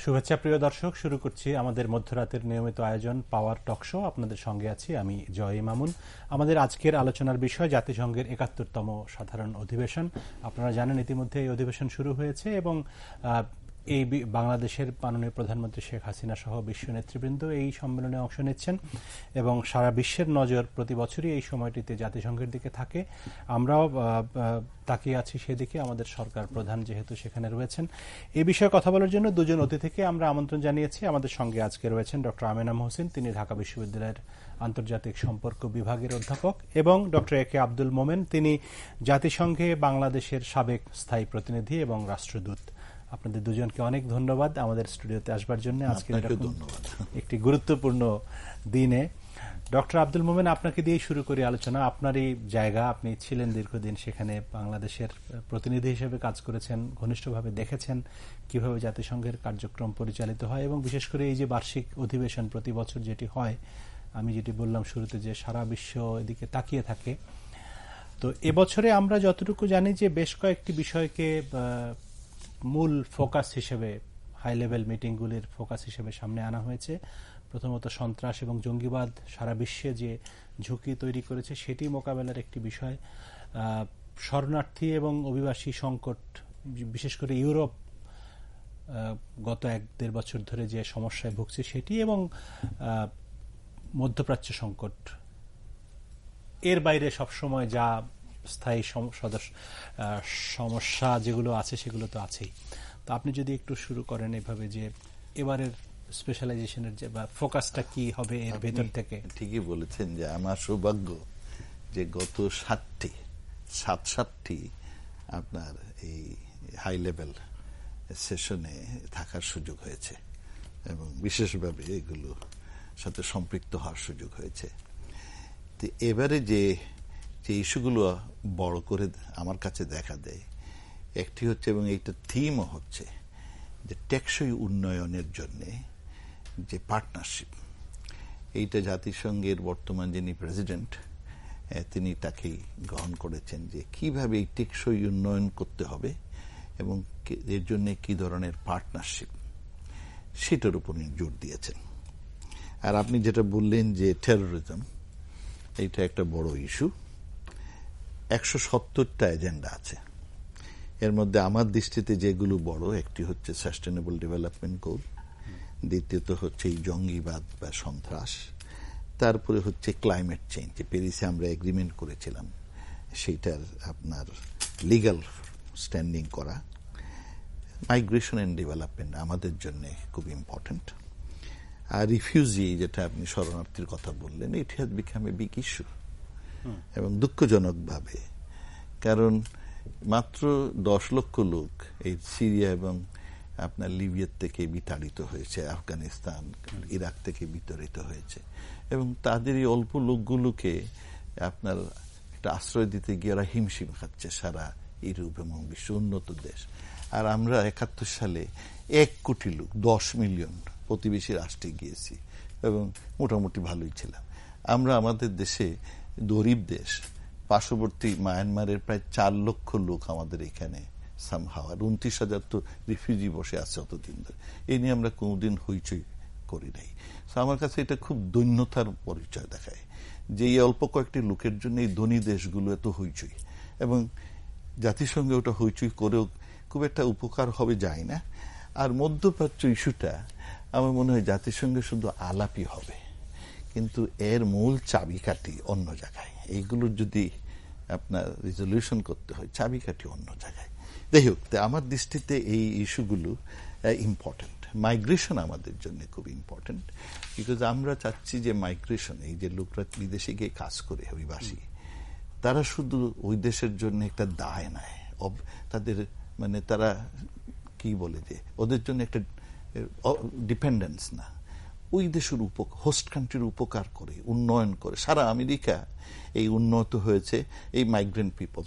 শুভেচ্ছা প্রিয় দর্শক, শুরু করছি আমাদের মধ্যরাতের নিয়মিত আয়োজন পাওয়ার টক শো। আপনাদের সঙ্গে আছি আমি জয় মামুন। আমাদের আজকের আলোচনার বিষয় জাতিসংঘের ৭১তম সাধারণ অধিবেশন। আপনারা জানেন ইতিমধ্যে এই অধিবেশন শুরু হয়েছে এবং এই বাংলাদেশের মাননীয় প্রধানমন্ত্রী শেখ হাসিনা সহ বিশ্ব নেতৃবৃন্দ এই সম্মেলনে অংশ নিচ্ছেন এবং সারা বিশ্বের নজর প্রতি বছরই এই সময়টিতে জাতিসংঘের দিকে থাকে। আমরাও তাকিয়ে আছি সেদিকে, আমাদের সরকার প্রধান যেহেতু সেখানে রয়েছেন। এই বিষয়ে কথা বলার জন্য দুজন অতিথিকে আমরা আমন্ত্রণ জানিয়েছি। আমাদের সঙ্গে আজকে রয়েছেন ডক্টর আমেনা মহসিন, তিনি ঢাকা বিশ্ববিদ্যালয়ের আন্তর্জাতিক সম্পর্ক বিভাগের অধ্যাপক, এবং ডক্টর এ কে আব্দুল মোমেন, তিনি জাতিসংঘে বাংলাদেশের সাবেক স্থায়ী প্রতিনিধি এবং রাষ্ট্রদূত। আপনাদের দুজনকে অনেক ধন্যবাদ আমাদের স্টুডিওতে আসবার জন্য আজকে একটি গুরুত্বপূর্ণ দিনে। ডক্টর আব্দুল মোমেন, আপনাকে দিয়ে শুরু করি আলোচনা। আপনারই জায়গা, আপনি ছিলেন দীর্ঘদিন সেখানে, বাংলাদেশের প্রতিনিধি হিসেবে কাজ করেছেন, ঘনিষ্ঠভাবে দেখেছেন কিভাবে জাতিসংঘের কার্যক্রম পরিচালিত হয় এবং বিশেষ করে এই যে বার্ষিক অধিবেশন প্রতি বছর যেটি হয়, আমি যেটি বললাম শুরুতে যে সারা বিশ্ব এদিকে তাকিয়ে থাকে। তো এবছরে আমরা যতটুকু জানি যে বেশ কয়েকটি বিষয়কে মূল ফোকাস হিসেবে, হাই লেভেল মিটিংগুলির ফোকাস হিসেবে সামনে আনা হয়েছে। প্রথমত সন্ত্রাস এবং জঙ্গিবাদ সারা বিশ্বে যে ঝুঁকি তৈরি করেছে সেটি মোকাবেলার একটি বিষয়। শরণার্থী এবং অভিবাসী সংকট, বিশেষ করে ইউরোপ গত ১-১.৫ বছর ধরে যে সমস্যায় ভুগছে সেটি, এবং মধ্যপ্রাচ্য সংকট। এর বাইরে সবসময় যা স্থায়ী সমস্যা যেগুলো আছে সেগুলো তো আছেই। তো আপনি যদি একটু শুরু করেন এভাবে যে এবারের স্পেশালাইজেশনের যে বা ফোকাসটা কি হবে এর ভেতর থেকে। ঠিকই বলেছেন যে আমার সৌভাগ্য যে গত ৭টি আপনার এই হাই লেভেল সেশনে থাকার সুযোগ হয়েছে এবং বিশেষভাবে এগুলো সাথে সম্পৃক্ত হওয়ার সুযোগ হয়েছে। তো এবারে যে ইস্যুগুলো বড় করে আমার কাছে দেখা দেয়, একটি হচ্ছে, এবং এইটা থিমও হচ্ছে, যে টেকসই উন্নয়নের জন্যে যে পার্টনারশিপ, এইটা জাতিসংঘের বর্তমান যিনি প্রেসিডেন্ট তিনি তাকেই গ্রহণ করেছেন যে কিভাবে এই টেকসই উন্নয়ন করতে হবে এবং এর জন্য কি ধরনের পার্টনারশিপ, সেটার উপর জোর দিয়েছেন। আর আপনি যেটা বললেন যে টেরোরিজম, এইটা একটা বড় ইস্যু। ১৭০টা এজেন্ডা আছে, এর মধ্যে আমার দৃষ্টিতে যেগুলো বড়, একটি হচ্ছে সাস্টেনেবল ডেভেলপমেন্ট গোল, দ্বিতীয়ত হচ্ছে এই জঙ্গিবাদ বা সন্ত্রাস, তারপরে হচ্ছে ক্লাইমেট চেঞ্জ, প্যারিসে আমরা এগ্রিমেন্ট করেছিলাম সেইটার আপনার লিগ্যাল স্ট্যান্ডিং করা, মাইগ্রেশন এন্ড ডেভেলপমেন্ট আমাদের জন্য খুব ইম্পর্টেন্ট, আর রিফিউজি, যেটা আপনি শরণার্থীর কথা বললেন, it has become a big issue এবং দুঃখজনকভাবে, কারণ মাত্র ১০ লক্ষ লোক এই সিরিয়া এবং আপনার লিবিয়ার থেকে বিতাড়িত হয়েছে, আফগানিস্তান, ইরাক থেকে বিতাড়িত হয়েছে, এবং তাদের এই অল্প লোকগুলোকে আপনার একটা আশ্রয় দিতে গিয়ে ওরা হিমশিম খাচ্ছে সারা ইউরোপ এবং বিশ্ব উন্নত দেশ। আর আমরা ৭১ সালে ১ কোটি লোক, ১০ মিলিয়ন প্রতিবেশী রাষ্ট্রে গিয়েছি এবং মোটামুটি ভালোই ছিলাম। আমরা আমাদের দেশে গরিব দেশ, পার্শ্ববর্তী মায়ানমারের প্রায় ৪ লক্ষ লোক আমাদের এখানে সামহাও, আর ২৯,০০০ তো রিফিউজি বসে আছে অতদিন ধরে। এই নিয়ে আমরা কোনোদিন হইচই করি নাই। আমার কাছে এটা খুব দৈন্যতার পরিচয় দেখায় যে এই অল্প কয়েকটি লোকের জন্য এই ধনী দেশগুলো এত হইচই, এবং জাতিসংঘে ওটা হইচই করেও খুব একটা উপকার হবে যায় না। আর মধ্যপ্রাচ্য ইস্যুটা আমার মনে হয় জাতিসংঘে শুধু আলাপই হবে, কিন্তু এর মূল চাবিকাঠি অন্য জায়গায়। এইগুলোর যদি আপনার রিজলিউশন করতে হয়, চাবিকাঠি অন্য জায়গায়। যাই হোক, আমার দৃষ্টিতে এই ইস্যুগুলো ইম্পর্টেন্ট। মাইগ্রেশন আমাদের জন্য খুব ইম্পর্টেন্ট, বিকজ আমরা চাচ্ছি যে মাইগ্রেশন, এই যে লোকরা বিদেশে গিয়ে কাজ করে অভিবাসী, তারা শুধু ওই দেশের জন্য একটা দায় নেয়, তাদের মানে তারা কি বলে যে ওদের জন্য একটা ডিপেন্ডেন্স না, ওই দেশের হোস্ট কান্ট্রির উপকার করে, উন্নয়ন করে। সারা আমেরিকা এই উন্নত হয়েছে এই মাইগ্রেন্ট পিপল,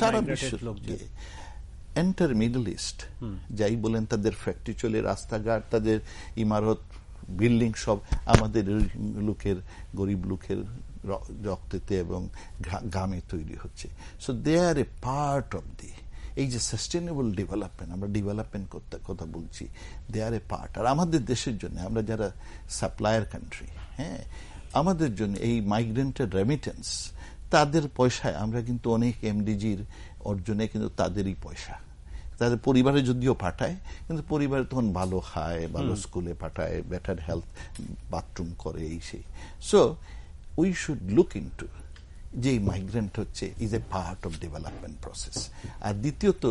সারা বিশ্বের এন্টার মিডল ইস্ট, যাই বলেন, তাদের ফ্যাক্টরি চলে, রাস্তাঘাট, তাদের ইমারত, বিল্ডিং সব আমাদের লোকের, গরিব লোকের রক্তেতে এবং ঘামে তৈরি হচ্ছে। So they are a part of the এই যে সাস্টেনেবল ডেভেলপমেন্ট, আমরা ডেভেলপমেন্ট কথা বলছি, দে আর এ পার্ট। আর আমাদের দেশের জন্য, আমরা যারা সাপ্লায়ার কান্ট্রি, হ্যাঁ, আমাদের জন্য এই মাইগ্রেন্টের রেমিটেন্স, তাদের পয়সায় আমরা কিন্তু অনেক এমডিজির অর্জনে কিন্তু তাদেরই পয়সা, তাদের পরিবারে যদিও পাঠায়, কিন্তু পরিবারে তখন ভালো খায়, ভালো স্কুলে পাঠায়, বেটার হেলথ, বাথরুম করে, এই সেই। So we should look into যে মাইগ্রেন্ট হচ্ছে is a part of development process. আর দ্বিতীয়ত,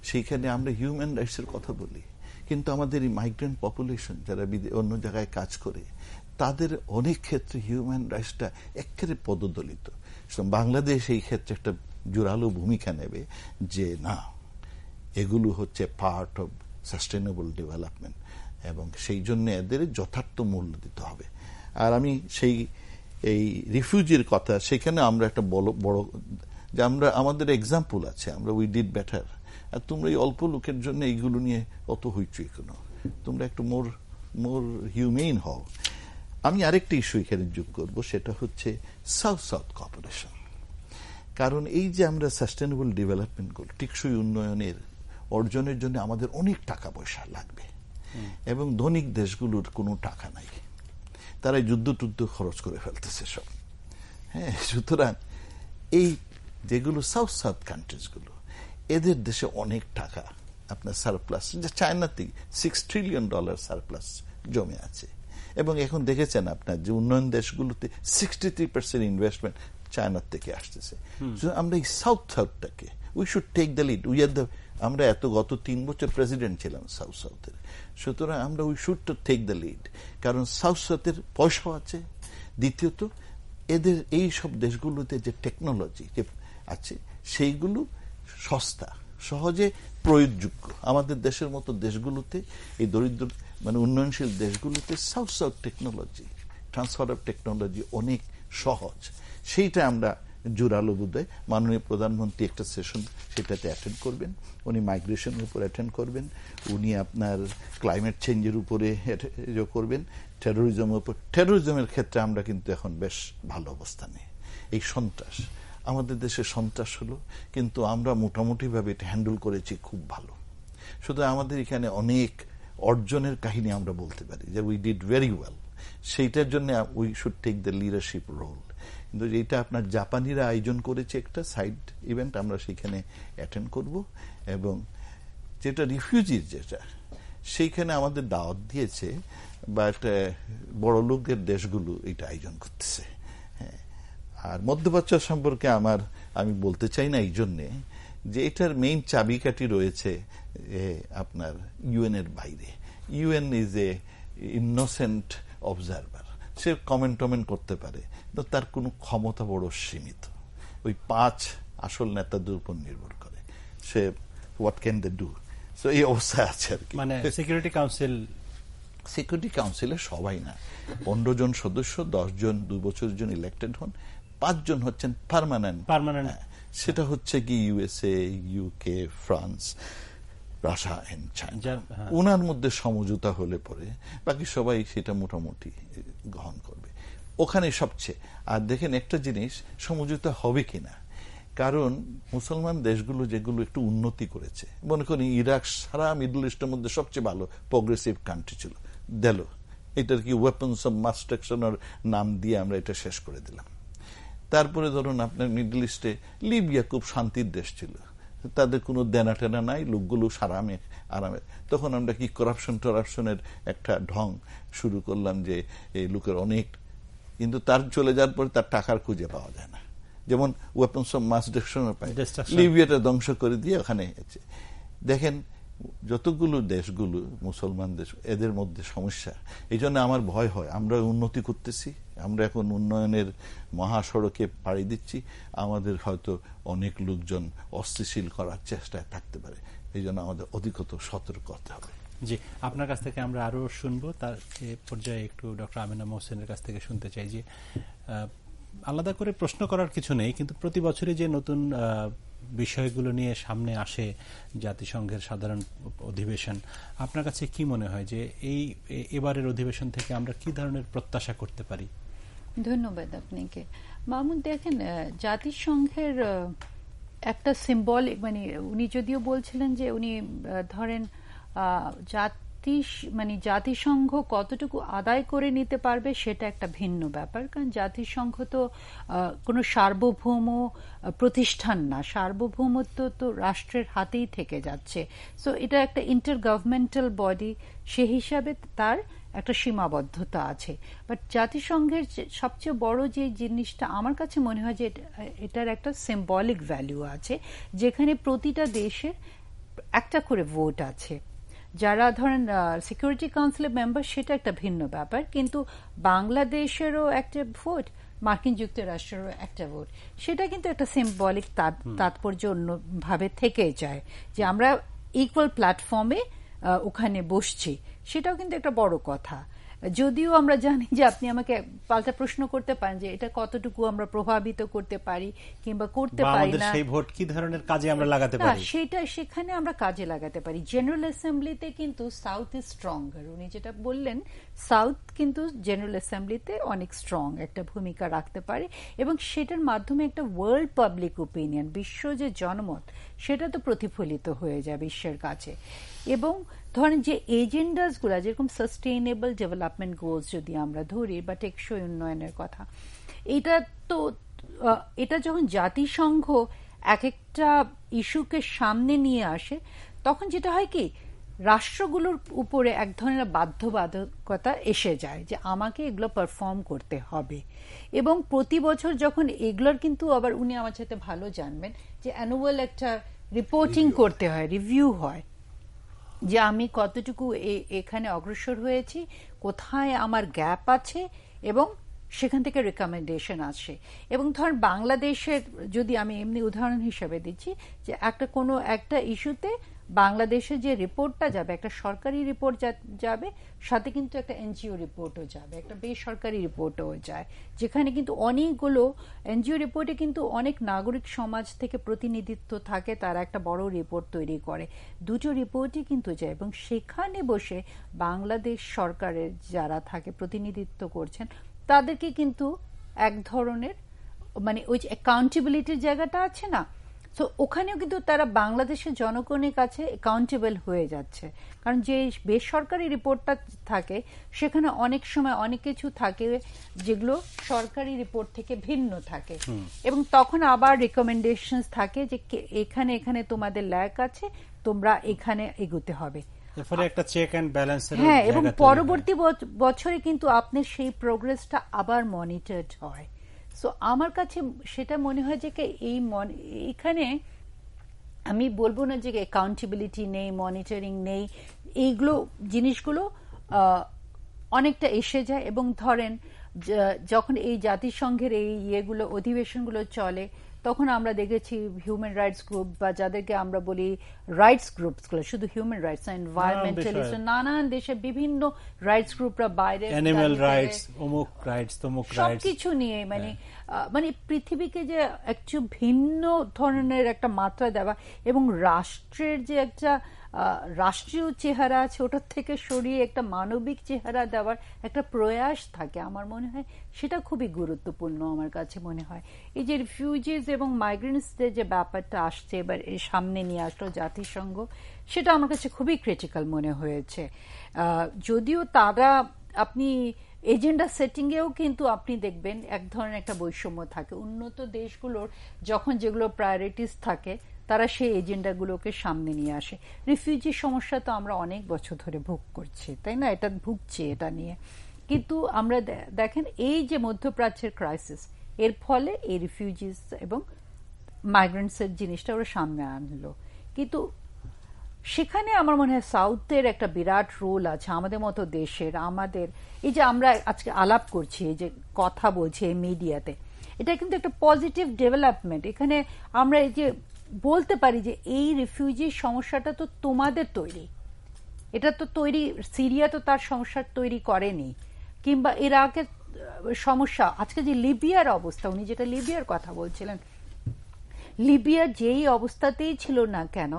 সেইখানে আমরা হিউম্যান রাইটসের কথা বলি, কিন্তু আমাদের এই মাইগ্রেন্ট পপুলেশন যারা অন্য জায়গায় কাজ করে, তাদের অনেক ক্ষেত্রে হিউম্যান রাইটসটা একেবারে পদদলিত। বাংলাদেশ এই ক্ষেত্রে একটা জোরালো ভূমিকা নেবে যে না, এগুলো হচ্ছে পার্ট অফ সাস্টেনেবল ডেভেলপমেন্ট, এবং সেই জন্য এদের যথার্থ মূল্য দিতে হবে। আর আমি সেই এই রিফিউজির কথা, সেখানে আমরা একটা বড় যে আমরা আমাদের এক্সাম্পল আছে, আমরা উই ডিড বেটার। আর তোমরা এই অল্প লোকের জন্য এইগুলো নিয়ে অত হইচই কেন, তোমরা একটু মোর হিউমেইন হও। আমি আরেকটা ইস্যু এখানে যোগ করব, সেটা হচ্ছে সাউথ সাউথ কোঅপারেশন। কারণ এই যে আমরা সাস্টেনেবল ডেভেলপমেন্ট করি, টেকসই উন্নয়নের অর্জনের জন্য আমাদের অনেক টাকা পয়সা লাগবে, এবং ধনিক দেশগুলোর কোনো টাকা নাই, তারা যুদ্ধ খরচ করে ফেলতেছে সব। হ্যাঁ, সুতরাং এই যেগুলো সাউথ সাউথ কান্ট্রিজগুলো, এদের দেশে অনেক টাকা আপনার সারপ্লাস, যে চায়নাতে $6 ট্রিলিয়ন সারপ্লাস জমে আছে। এবং এখন দেখেছেন আপনার যে উন্নয়ন দেশগুলোতে 63% ইনভেস্টমেন্ট চায়নার থেকে আসতেছে। আমরা এই সাউথ সাউথটাকে we should take the lead. আমরা গত 3 বছর প্রেসিডেন্ট ছিলাম সাউথ সাউথের, সুতরাং আমরা we should to take the lead. কারণ সাউথ সাউথের পয়সাও আছে, দ্বিতীয়ত এদের এই সব দেশগুলোতে যে টেকনোলজি যে আছে সেইগুলো সস্তা, সহজে প্রয়োগযোগ্য। আমাদের দেশের মতো দেশগুলোতে, এই দরিদ্র উন্নয়নশীল দেশগুলোতে south south technology, transfer of technology অনেক সহজ। সেইটা আমরা জোরালো বোধহয় মাননীয় প্রধানমন্ত্রী একটা সেশন সেটাতে অ্যাটেন্ড করবেন, উনি মাইগ্রেশনের উপর অ্যাটেন্ড করবেন, উনি আপনার ক্লাইমেট চেঞ্জের উপরে করবেন, টেরোরিজমের উপর। টেরোরিজমের ক্ষেত্রে আমরা কিন্তু এখন বেশ ভালো অবস্থানে। এই সন্ত্রাস, আমাদের দেশে সন্ত্রাস হলো, কিন্তু আমরা মোটামুটিভাবে এটা হ্যান্ডেল করেছি খুব ভালো। সুতরাং আমাদের এখানে অনেক অর্জনের কাহিনী আমরা বলতে পারি যে উই ডিড ভেরি ওয়েল। সেইটার জন্য we should take the leadership role. কিন্তু এইটা আপনার জাপানিরা আয়োজন করেছে একটা সাইড ইভেন্ট, আমরা সেখানে অ্যাটেন্ড করব। এবং যেটা রিফিউজির যেটা, সেইখানে আমাদের দাওয়াত দিয়েছে, বা একটা বড় লোকের দেশগুলো এটা আয়োজন করতেছে। হ্যাঁ, আর মধ্যপ্রাচ্য সম্পর্কে আমি বলতে চাই না এই জন্যে যে এটার মেইন চাবিকাঠি রয়েছে আপনার ইউএন এর বাইরে। UN is an innocent observer, statement করতে পারে, কিন্তু তার কোনো ক্ষমতা বড় সীমিত। ওই 5 আসল নেতাদের উপর নির্ভর করে, সে what can they do. So এই অবস্থা আছে আর কি। মানে সিকিউরিটি কাউন্সিলে সবাই না, 15 জন সদস্য, 10 জন 2 বছরের জন্য ইলেক্টেড হন, 5 জন হচ্ছেন পার্মানেন্ট। সেটা হচ্ছে কি USA, UK, France, Russia and China. ওনার মধ্যে সমঝোতা হলে পরে বাকি সবাই সেটা মোটামুটি গ্রহণ করবে। ওখানে সবচেয়ে আর দেখেন একটা জিনিস, সমঝোতা হবে কিনা, কারণ মুসলমান দেশগুলো যেগুলো একটু উন্নতি করেছে, মনে করি ইরাক সারা মিডল ইস্টের মধ্যে সবচেয়ে ভালো প্রগ্রেসিভ কান্ট্রি ছিল, দিল এটার কি ওয়েপন্স অফ মাস ডিস্ট্রাকশনের নাম দিয়ে আমরা এটা শেষ করে দিলাম। তারপরে ধরুন আপনার মিডল ইস্টে লিবিয়া খুব শান্তির দেশ ছিল, তাদের কোনো দেনা টেনা নাই, লোকগুলো আরামে। তখন আমরা কি করাপশনের একটা ঢং শুরু করলাম, যে এই লোকের অনেক, কিন্তু তার চলে যাওয়ার পরে তার টাকার খুঁজে পাওয়া যায় না। যেমন ওয়েপন্স অফ মাস ডিস্ট্রাকশনের পায়, লিবিয়াটা ধ্বংস করে দিয়ে ওখানে দেখেন যতগুলো দেশগুলো মুসলমান দেশ, এদের মধ্যে সমস্যা। এই জন্য আমার ভয় হয়, আমরা উন্নতি করতেছি, আমরা এখন উন্নয়নের মহাসড়কে পাড়ি দিচ্ছি, আমাদের হয়তো অনেক লোকজন অস্থিতিশীল করার চেষ্টায় থাকতে পারে। এই জন্য আমাদের অধিকতর সতর্ক হতে হবে। জি, আপনার কাছ থেকে আমরা আরো শুনবো, তার পর্যায়ে একটু ডক্টর আমিনা মোহসেনের কাছ থেকে শুনতে চাই যে আলাদা করে প্রশ্ন করার কিছু নেই, কিন্তু প্রতি বছরই যে নতুন বিষয়গুলো নিয়ে সামনে আসে জাতিসংঘের সাধারণ অধিবেশন, আপনার কাছে কি মনে হয় যে এবারের অধিবেশন থেকে আমরা কি ধরনের প্রত্যাশা করতে পারি? ধন্যবাদ আপনাকে মামুন। দেখেন, জাতিসংঘের একটা সিম্বলিক, মানে উনি যদিও বলছিলেন যে উনি ধরেন জাতিসংঘ কতটুকু আদায় করে নিতে পারবে সেটা একটা ভিন্ন ব্যাপার, কারণ জাতিসংঘ তো কোনো সার্বভৌম প্রতিষ্ঠান না, সার্বভৌমত্ব তো রাষ্ট্রের হাতেই থেকে যাচ্ছে। সো এটা একটা ইন্টার গভর্নমেন্টাল বডি, সে হিসাবে তার একটা সীমাবদ্ধতা আছে। বাট জাতিসংঘের সবচেয়ে বড় যে জিনিসটা আমার কাছে মনে হয় যে এটার একটা সিম্বলিক ভ্যালু আছে, যেখানে প্রতিটা দেশের একটা করে ভোট আছে। যারা ধরেন সিকিউরিটি কাউন্সিলের মেম্বার সেটা একটা ভিন্ন ব্যাপার, কিন্তু বাংলাদেশেরও একটা ভোট, মার্কিন যুক্তরাষ্ট্রেরও একটা ভোট, সেটা কিন্তু একটা সিম্বলিক তাৎপর্য অন্যভাবে থেকে যায় যে আমরা ইকুয়াল প্ল্যাটফর্মে ওখানে বসছি, সেটাও কিন্তু একটা বড় কথা। যদিও আমরা জানি যে আপনি আমাকে পাল্টা প্রশ্ন করতে পারেন যে এটা কতটুকু আমরা প্রভাবিত করতে পারি কিংবা করতে পারি না, সেই ভোট কি ধরনের কাজে আমরা লাগাতে পারি, সেটা সেখানে আমরা কাজে লাগাতে পারি। জেনারেল অ্যাসেম্বলিতে কিন্তু সাউথ ইজ স্ট্রঙ্গার, উনি যেটা বললেন, সাউথ কিন্তু জেনারেল অ্যাসেম্বলিতে অনেক স্ট্রং একটা ভূমিকা রাখতে পারে, এবং সেটার মাধ্যমে একটা ওয়ার্ল্ড পাবলিক ওপিনিয়ন, বিশ্ব যে জনমত, সেটা তো প্রতিফলিত হয়ে যায় বিশ্বের কাছে। এবং ধরেন যে এজেন্ডাসগুলো, যেরকম সাস্টেইনেবল ডেভেলপমেন্ট গোলস যদি আমরা ধরি বা টেকসই উন্নয়নের কথা, এটা যখন জাতিসংঘ এক একটা ইস্যুকে সামনে নিয়ে আসে, তখন যেটা হয় কি, রাষ্ট্রগুলোর উপরে এক ধরনের বাধ্যবাধকতা এসে যায় যে আমাকে এগুলো পারফর্ম করতে হবে। এবং প্রতি বছর যখন এগুলোর কিন্তু আবার উনি আমার সাথে ভালো জানবেন যে অ্যানুয়াল একটা রিপোর্টিং করতে হয়, রিভিউ হয় যে আমি কতটুকু এখানে অগ্রসর হয়েছি, কোথায় আমার গ্যাপ আছে, এবং সেখান থেকে রেকমেন্ডেশন আসে। এবং ধর বাংলাদেশের যদি আমি এমনি উদাহরণ হিসেবে দিচ্ছি, যে কোনো একটা ইস্যুতে বাংলাদেশে যে রিপোর্টটা যাবে, একটা সরকারি রিপোর্ট যাবে, সাথে কিন্তু একটা এনজিও রিপোর্টও যাবে, একটা বেসরকারি রিপোর্টও যায়, যেখানে কিন্তু অনেকগুলো এনজিও রিপোর্টে কিন্তু অনেক নাগরিক সমাজ থেকে প্রতিনিধিত্ব থাকে, তারা একটা বড় রিপোর্ট তৈরি করে, দুটো রিপোর্টই কিন্তু যায়। এবং সেখানে বসে বাংলাদেশ সরকারের যারা থাকে প্রতিনিধিত্ব করছেন, তাদেরকে কিন্তু এক ধরনের মানে ওই যে অ্যাকাউন্টেবিলিটির জায়গাটা আছে না, তো ওখানেও কিন্তু তারা বাংলাদেশের জনগণের কাছে অ্যাকাউন্টেবল হয়ে যাচ্ছে। কারণ যে বেসরকারি রিপোর্টটা থাকে, সেখানে অনেক সময় অনেক কিছু থাকে যেগুলো সরকারি রিপোর্ট থেকে ভিন্ন থাকে, এবং তখন আবার রিকমেন্ডেশন থাকে যে এখানে এখানে তোমাদের ল্যাক আছে, তোমরা এখানে এগোতে হবে। একটা চেক এন্ড ব্যালেন্স, হ্যাঁ, এবং পরবর্তী বছরে কিন্তু আপনার সেই প্রোগ্রেসটা আবার মনিটরড হয়। সো আমার কাছে সেটা মনে হয় যে এখানে আমি বলবো না যে অ্যাকাউন্টেবিলিটি নেই, মনিটরিং নেই, এইগুলো জিনিসগুলো অনেকটা এসে যায়। এবং ধরেন যখন এই জাতিসংঘের এই অধিবেশনগুলো চলে, তখন আমরা দেখেছি হিউম্যান রাইটস গ্রুপ বা যাদেরকে আমরা বলি রাইটস গ্রুপসগুলো, শুধু হিউম্যান রাইটস না, এনভায়রনমেন্টালিস্ট, নানান দেশে বিভিন্ন রাইটস গ্রুপরা বাইরে, অ্যানিমাল রাইটস, অমুক রাইটস, তমুক রাইটস, সবকিছু নিয়ে মানে পৃথিবীকে যে একটু ভিন্ন ধরনের একটা মাত্রা দেওয়া, এবং রাষ্ট্রের যে একটা রাষ্ট্রীয় চেহারা আছে ওটার থেকে সরিয়ে একটা মানবিক চেহারা দেওয়ার একটা প্রয়াস থাকে, আমার মনে হয় সেটা খুবই গুরুত্বপূর্ণ। আমার কাছে মনে হয় এই যে রিফিউজিজ এবং মাইগ্রেন্টসদের যে ব্যাপারটা আসছে এবার এর সামনে নিয়ে আসলো জাতিসংঘ, সেটা আমার কাছে খুবই ক্রিটিক্যাল মনে হয়েছে। যদিও তারা আপনি এজেন্ডা সেটিংয়েও কিন্তু আপনি দেখবেন এক ধরনের একটা বৈষম্য থাকে। উন্নত দেশগুলোর যখন যেগুলো প্রায়োরিটিস থাকে, তারা সেই এজেন্ডাগুলোকে সামনে নিয়ে আসে। রিফিউজি সমস্যা তো আমরা অনেক বছর ধরে ভোগ করছি, তাই না, এটা ভুগছি এটা নিয়ে। কিন্তু আমরা দেখেন এই যে মধ্যপ্রাচ্যের ক্রাইসিস, এর ফলে এই রিফিউজিস এবং মাইগ্রেন্টসের জিনিসটা ওরা সামনে আনলো। কিন্তু সেখানে আমার মনে হয় সাউথের একটা বিরাট রোল আছে, আমাদের মতো দেশের। আমাদের এই যে আমরা আজকে আলাপ করছি, এই যে কথা বলছি এই মিডিয়াতে, এটা কিন্তু একটা পজিটিভ ডেভেলপমেন্ট। এখানে আমরা এই যে বলতে পারি যে এই রিফিউজি সমস্যাটা তো তোমাদের তৈরি, এটা তো তৈরি, সিরিয়া তো তার সমস্যা তৈরি করেনি, কিংবা ইরাকের সমস্যা, আজকে যে লিবিয়ার অবস্থা, উনি যেটা লিবিয়ার কথা বলছিলেন, লিবিয়া যেই অবস্থাতেই ছিল না কেন,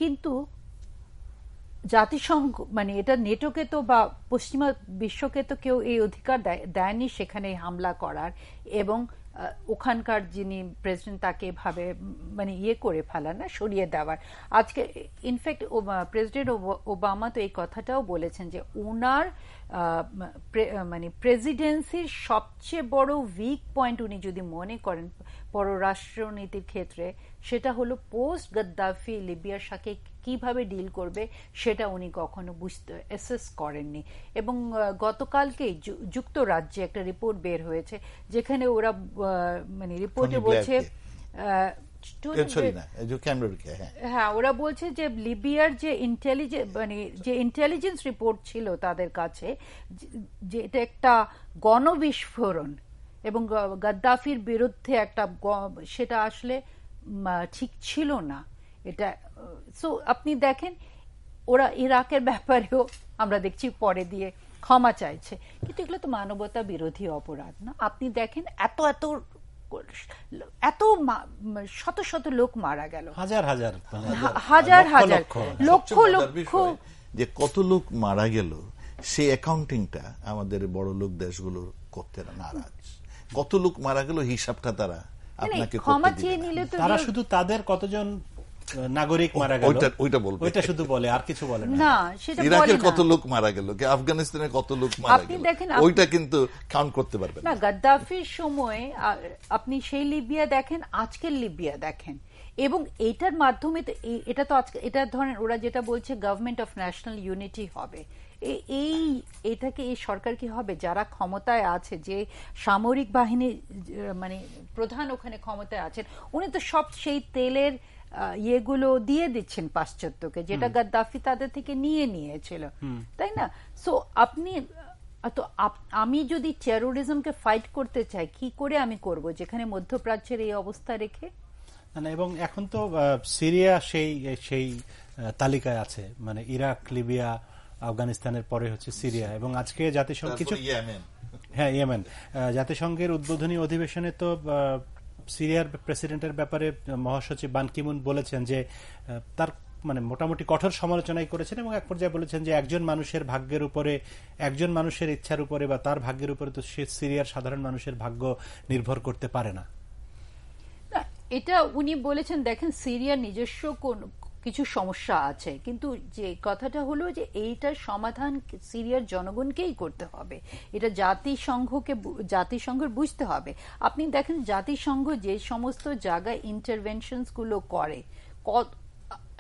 কিন্তু জাতিসংঘ মানে এটা নেটোকে তো বা পশ্চিমা বিশ্বকে তো কেউ এই অধিকার দেয়নি সেখানে হামলা করার এবং ওখানকার যিনি প্রেসিডেন্ট তাকে এভাবে মানে ইয়ে করে ফেলা না, সরিয়ে দেওয়ার। আজকে ইনফ্যাক্ট প্রেসিডেন্ট ওবামা তো এই কথাটাও বলেছেন যে ওনার মানে প্রেসিডেন্সির সবচেয়ে বড় উইক পয়েন্ট উনি যদি মনে করেন পররাষ্ট্রনীতির ক্ষেত্রে, সেটা হলো পোস্ট গাদ্দাফি লিবিয়ার সাথে কিভাবে ডিল করবে সেটা উনি কখনো অ্যাসেস করেননি। এবং গতকালকেই যুক্তরাজ্যে একটা রিপোর্ট বের হয়েছে যেখানে ওরা মানে রিপোর্টে বলছে হ্যাঁ, ওরা বলছে যে লিবিয়ার যে ইন্টেলিজেন্স রিপোর্ট ছিল তাদের কাছে, যে এটা একটা গণবিস্ফোরণ এবং গাদ্দাফির বিরুদ্ধে একটা সেটা আসলে ঠিক ছিল না এটা। সো আপনি দেখেন ওরা ইরাকের ব্যাপারেও আমরা দেখছি পরে দিয়ে ক্ষমা চাইছে, কিন্তু এগুলো তো মানবতা বিরোধী অপরাধ না? আপনি দেখেন এত এত এত শত শত লোক মারা গেল, হাজার হাজার লক্ষ লক্ষ যে কত লোক মারা গেল সেই অ্যাকাউন্টিংটা আমাদের বড় লোক দেশগুলো করতে নারাজ। কত লোক মারা গেল হিসাবটা তারা আপনাকে ক্ষমা চেয়ে নিলে তো তারা শুধু তাদের কতজন নাগরিক মারা গেল ওইটা বলবে, ওইটা শুধু বলে, আর কিছু বলে না। সেটা ইরাকের কত লোক মারা গেল, আফগানিস্তানের কত লোক মারা গেল, ওইটা কিন্তু কাউন্ট করতে পারবেন না। গাদ্দাফির সময় আপনি সেই লিবিয়া দেখেন, আজকের লিবিয়া দেখেন, এবং এইটার মাধ্যমে তো এটা তো আজকে এটা ধরেন ওরা যেটা বলছে গভর্নমেন্ট অফ ন্যাশনাল ইউনিটি হবে, এইটাকে এই সরকার কি হবে? যারা ক্ষমতায় আছে, যে সামরিক বাহিনী মানে প্রধান ওখানে ক্ষমতায় আছেন, উনি তো সব সেই তেলের ইয়েগুলো দিয়ে দিচ্ছেন পাশ্চাত্যকে, যেটা গাদ্দাফি তাদের থেকে নিয়ে নিয়েছিল, তাই না? সো আপনি তো আমি যদি টেরোরিজমকে ফাইট করতে চাই, কি করে আমি করব যেখানে মধ্যপ্রাচ্যের এই অবস্থা রেখে? এবং এখন তো সিরিয়া সেই তালিকায় আছে, মানে ইরাক, লিবিয়া, আফগানিস্তানের পরে হচ্ছে সিরিয়া। এবং আজকে জাতিসংঘ কিছু ইয়েমেন জাতিসংঘের উদ্বোধনী অধিবেশনে তো সিরিয়ার প্রেসিডেন্টের ব্যাপারে মহাসচিব বান কি মুন বলেছেন যে তার মানে মোটামুটি কঠোর সমালোচনাই করেছেন, এবং এক পর্যায়ে বলেছেন যে একজন মানুষের ভাগ্যের উপরে, একজন মানুষের ইচ্ছার উপরে বা তার ভাগ্যের উপরে তো সিরিয়ার সাধারণ মানুষের ভাগ্য নির্ভর করতে পারে না। এটা উনি বলেছেন। দেখেন, সিরিয়ার নিজস্ব কিছু সমস্যা আছে, কিন্তু যে কথাটা হলো যে এইটার সমাধান সিরিয়ার জনগণকেই করতে হবে, এটা জাতিসংঘের বুঝতে হবে। আপনি দেখেন জাতিসংঘ যে সমস্ত জায়গায় ইন্টারভেনশনস গুলো করে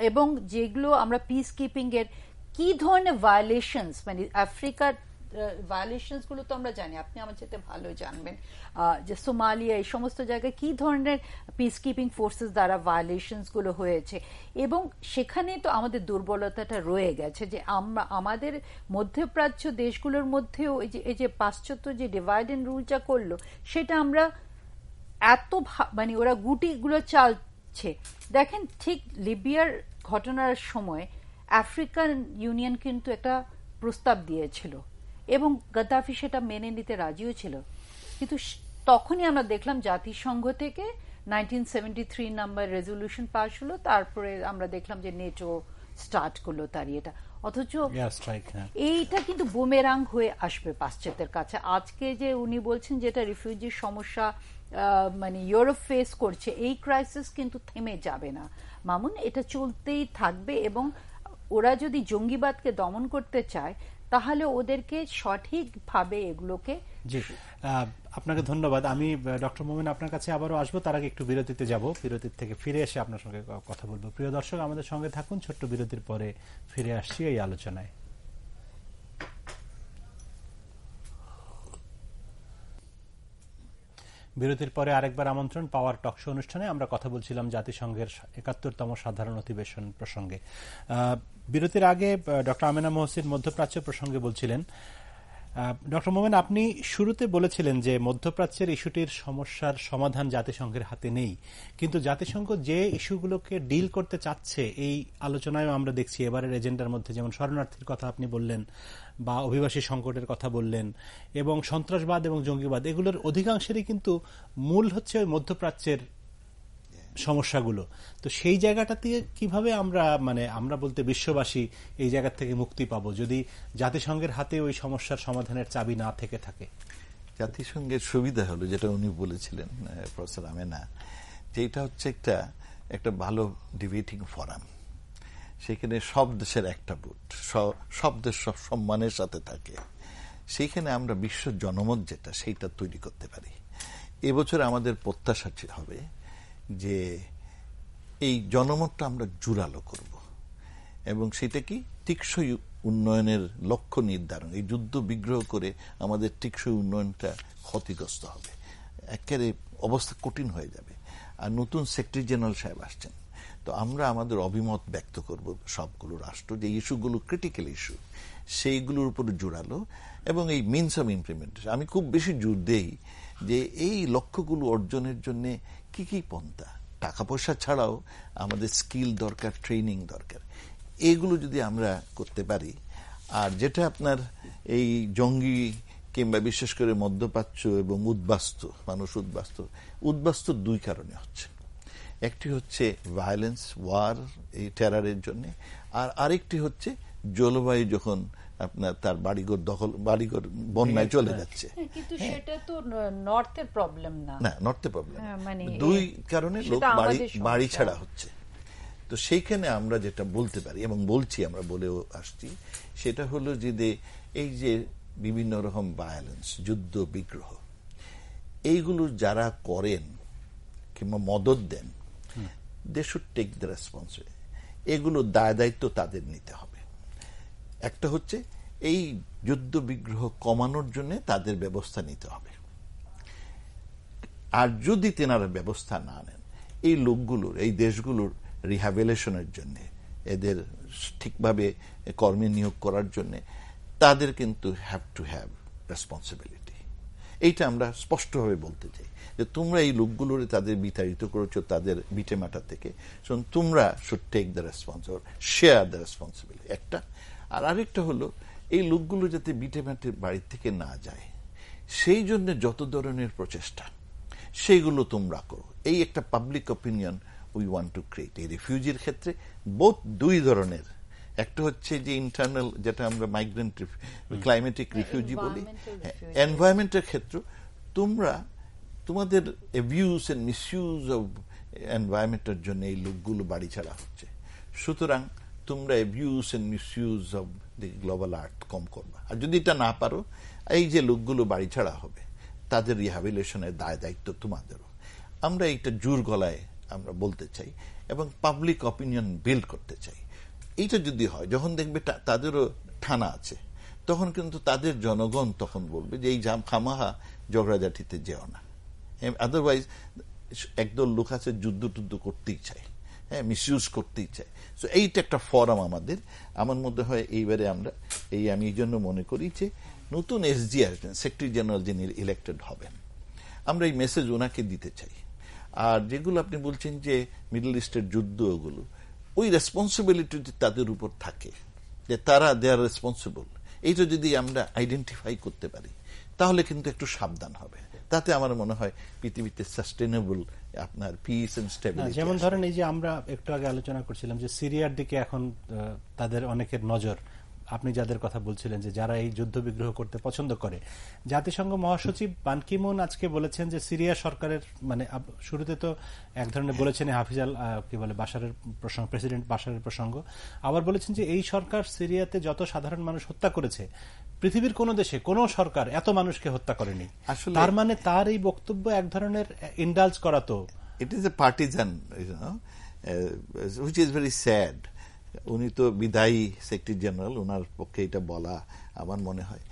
এবং যেগুলো আমরা পিস কিপিং এর কি ধরনের ভায়োলেশনস, মানে আফ্রিকার ভায়োলেশনস গুলো তো আমরা জানি, আপনি আমার সাথে ভালো জানবেন, যে সোমালিয়া এই সমস্ত জায়গায় কি ধরনের পিস কিপিং ফোর্সেস দ্বারা ভায়োলেশনস গুলো হয়েছে, এবং সেখানে তো আমাদের দুর্বলতাটা রয়ে গেছে যে আমরা আমাদের মধ্যপ্রাচ্য দেশগুলোর মধ্যেও এই যে পাশ্চাত্য যে ডিভাইড এন্ড রুলটা করলো, সেটা আমরা এত মানে ওরা গুটিগুলো চালছে। দেখেন, ঠিক লিবিয়ার ঘটনার সময় আফ্রিকান ইউনিয়ন কিন্তু একটা প্রস্তাব দিয়েছিল এবং গাদ্দাফি সেটা মেনে নিতে রাজিও ছিল, কিন্তু তখনই আমরা দেখলাম জাতিসংঘ থেকে 1973 নাম্বার রেজলিউশন পাস হলো, তারপরে আমরা দেখলাম যে নেটো স্টার্ট করলো তার এটা। অথচ এইটা কিন্তু বুমেরাং হয়ে আসবে পাশ্চাত্যের কাছে। আজকে যে উনি বলছেন যেটা রিফিউজির সমস্যা মানে ইউরোপ ফেস করছে, এই ক্রাইসিস কিন্তু থেমে যাবে না মামুন, এটা চলতেই থাকবে। এবং ওরা যদি জঙ্গিবাদকে দমন করতে চায় তাহলে ওদেরকে সঠিকভাবে এগুলোকে। জি, আপনাকে ধন্যবাদ। আমি ডক্টর মোমেন আপনার কাছে আবারও আসবো, তার আগে একটু বিরতিতে যাব, বিরতির থেকে ফিরে এসে আপনার সঙ্গে কথা বলবো। প্রিয় দর্শক, আমাদের সঙ্গে থাকুন, ছোট্ট বিরতির পরে ফিরে আসছি এই আলোচনায়। বিরতির পরে আরেকবার আমন্ত্রণ পাওয়ার টকশো অনুষ্ঠানে। আমরা কথা বলছিলাম জাতিসংঘের ৭১তম সাধারণ অধিবেশন প্রসঙ্গে। বিরতির আগে ডক্টর আমেনা মহসিন মধ্যপ্রাচ্য প্রসঙ্গে বলছিলেন। ডক্টর মোমেন, আপনি শুরুতে বলেছিলেন যে মধ্যপ্রাচ্যের ইস্যুটির সমস্যার সমাধান জাতিসংঘের হাতে নেই, কিন্তু জাতিসংঘ যে ইস্যুগুলোকে ডিল করতে চাচ্ছে এই আলোচনায় আমরা দেখছি এবারের এজেন্ডার মধ্যে, যেমন শরণার্থীর কথা আপনি বললেন বা অভিবাসী সংকটের কথা বললেন এবং সন্ত্রাসবাদ এবং জঙ্গিবাদ, এগুলোর অধিকাংশেরই কিন্তু মূল হচ্ছে ওই মধ্যপ্রাচ্যের সমস্যাগুলো। তো সেই জায়গাটাতে কিভাবে আমরা বলতে বিশ্ববাসী এই জায়গা থেকে মুক্তি পাবো যদি জাতিসংঘের হাতে ওই সমস্যার সমাধানের চাবি না থেকে থাকে? জাতিসংঘের সুবিধা হলো যেটা উনি বলেছিলেন প্রফেসর আমেনা, যে এটা হচ্ছে একটা ভালো ডিবেটিং ফোরাম। সেখানে সব দেশের একটা ভোট, সব দেশ সব সম্মানের সাথে থাকে। সেইখানে আমরা বিশ্ব জনমত যেটা সেইটা তৈরি করতে পারি। এবছর আমাদের প্রত্যাশা হবে যে এই জনমতটা আমরা জোরালো করব, এবং সেটা কি টেকসই উন্নয়নের লক্ষ্য নির্ধারণ। এই যুদ্ধ বিগ্রহ করে আমাদের টেকসই উন্নয়নটা ক্ষতিগ্রস্ত হবে, একেবারে অবস্থা কঠিন হয়ে যাবে। আর নতুন সেক্রেটারি জেনারেল সাহেব আসছেন, তো আমরা আমাদের অভিমত ব্যক্ত করব সবগুলো রাষ্ট্র, যে ইস্যুগুলো ক্রিটিক্যাল ইস্যু সেইগুলোর উপর জোরালো, এবং এই মিনস অফ ইমপ্লিমেন্টেশন। আমি খুব বেশি জোর দেই যে এই লক্ষ্যগুলো অর্জনের জন্য কি কি পন্থা, টাকা পয়সা ছাড়াও আমাদের স্কিল দরকার, ট্রেনিং দরকার। এগুলো যদি আমরা করতে পারি, আর যেটা আপনার এই জঙ্গি কিংবা বিশেষ করে মধ্যপ্রাচ্য এবং মানুষ উদ্বাস্তু দুই কারণে হচ্ছে। একটি হচ্ছে ভায়োলেন্স, ওয়ার, এই টেরারের জন্য, আর আরেকটি হচ্ছে জলবায়ু যখন আপনার তার বাড়িঘর বন্যায় চলে যাচ্ছে। কিন্তু সেটা তো নর্থের প্রবলেম না, নর্থের প্রবলেম, দুই কারণে লোক বাড়ি ছাড়া হচ্ছে। তো সেইখানে আমরা যেটা বলতে পারি এবং বলছি, আমরা বলেও আসছি, সেটা হলো যে এই যে বিভিন্ন রকম ভায়োলেন্স, যুদ্ধ বিগ্রহ, এইগুলো যারা করেন কিংবা মদত দেন, they should take the responsibility. এগুলো দায় দায়িত্ব তাদের নিতে হবে। একটা হচ্ছে এই যুদ্ধ বিগ্রহ কমানোর জন্য তাদের ব্যবস্থা নিতে হবে। আর যদি তেনারা ব্যবস্থা না নেন, এই লোকগুলোর, এই দেশগুলোর রিহ্যাবিলিটেশনের জন্য, এদের ঠিকভাবে কর্মে নিয়োগ করার জন্য তাদের কিন্তু হ্যাভ টু হ্যাভ রেসপন্সিবিলিটি। এইটা আমরা স্পষ্টভাবে বলতে চাই যে তোমরা এই লোকগুলোর তাদের বিতাড়িত করেছো তাদের বিটে মাটা থেকে, তোমরা should take the responsibility, share the responsibility একটা। আর আরেকটা হলো এই লোকগুলো যাতে বিটে মাটির বাড়ির থেকে না যায়, সেই জন্য যত ধরনের প্রচেষ্টা সেইগুলো তোমরা করো। এই একটা public opinion we want to create. এই রিফিউজির ক্ষেত্রে বোথ দুই ধরনের, একটা হচ্ছে যে ইন্টারনাল, যেটা আমরা মাইগ্রেন্ট ক্লাইমেটিক রিফিউজি বলি, এনভায়রনমেন্টের ক্ষেত্রে তোমরা তোমাদের অ্যাবিউজ এন্ড মিসইউজ অফ এনভায়রনমেন্টের জন্য এই লোকগুলো বাড়ি ছাড়া হচ্ছে। সুতরাং তোমরা abuse and misuse of the global earth কম করবা। আর যদি এটা না পারো, এই যে লোকগুলো বাড়ি ছাড়া হবে তাদের রিহ্যাবিলিটেশনের দায় দায়িত্ব তোমাদেরও। আমরা এইটা জোর গলায় আমরা বলতে চাই এবং পাবলিক অপিনিয়ন বিল্ড করতে চাই। এইটা যদি হয়, যখন দেখবে তাদেরও ঠানা আছে, তখন কিন্তু তাদের জনগণ তখন বলবে যে এই খামাহা ঝগড়াঝাটিতে যেও না। আদারওয়াইজ একদল লোক আছে যুদ্ধ টুদ্ধ করতেই চায়, মিসইউজ করতেই চায়। সো এইটা একটা ফোরাম আমাদের, আমার মধ্যে হয় এইবারে আমরা আমি এই জন্য মনে করি যে নতুন এসজি আসবেন, সেক্রেটারি জেনারেল যিনি ইলেক্টেড হবেন, আমরা এই মেসেজ ওনাকে দিতে চাই। আর যেগুলো আপনি বলছেন যে মিডল ইস্টের যুদ্ধ, ওগুলো ওই রেসপন্সিবিলিটি তাদের উপর থাকে, যে তারা দে আর রেসপন্সিবল। এইটা যদি আমরা আইডেন্টিফাই করতে পারি, তাহলে কিন্তু একটু সাবধান হবে। তাতে আমার মনে হয় পৃথিবীতে সাস্টেনেবল আপনার পিস এন্ড স্টেবিলিটি। যেমন ধরেন এই যে আমরা একটু আগে আলোচনা করছিলাম যে সিরিয়ার দিকে এখন তাদের অনেকের নজর, আপনি যাদের কথা বলছিলেন যে যারা এই যুদ্ধ বিগ্রহ করতে পছন্দ করে। জাতিসংঘ মহাসচিব বান কি মুন আজকে বলেছেন যে সিরিয়া সরকারের, মানে শুরুতে তো এক ধরনের বলেছেন হাফিজ বাশারের প্রসঙ্গ, প্রেসিডেন্ট বাশারের প্রসঙ্গ, আবার বলেছেন যে এই সরকার সিরিয়াতে যত সাধারণ মানুষ হত্যা করেছে পৃথিবীর কোন দেশে কোন সরকার এত মানুষকে হত্যা করেনি। তার মানে তার এই বক্তব্য এক ধরনের ইন্ডালজ করা। তো it is a partisan, which is very sad. উনি তো বিদায়ী সেক্রেটারি জেনারেল, ওনার পক্ষে এটা বলা আমার মনে হয়,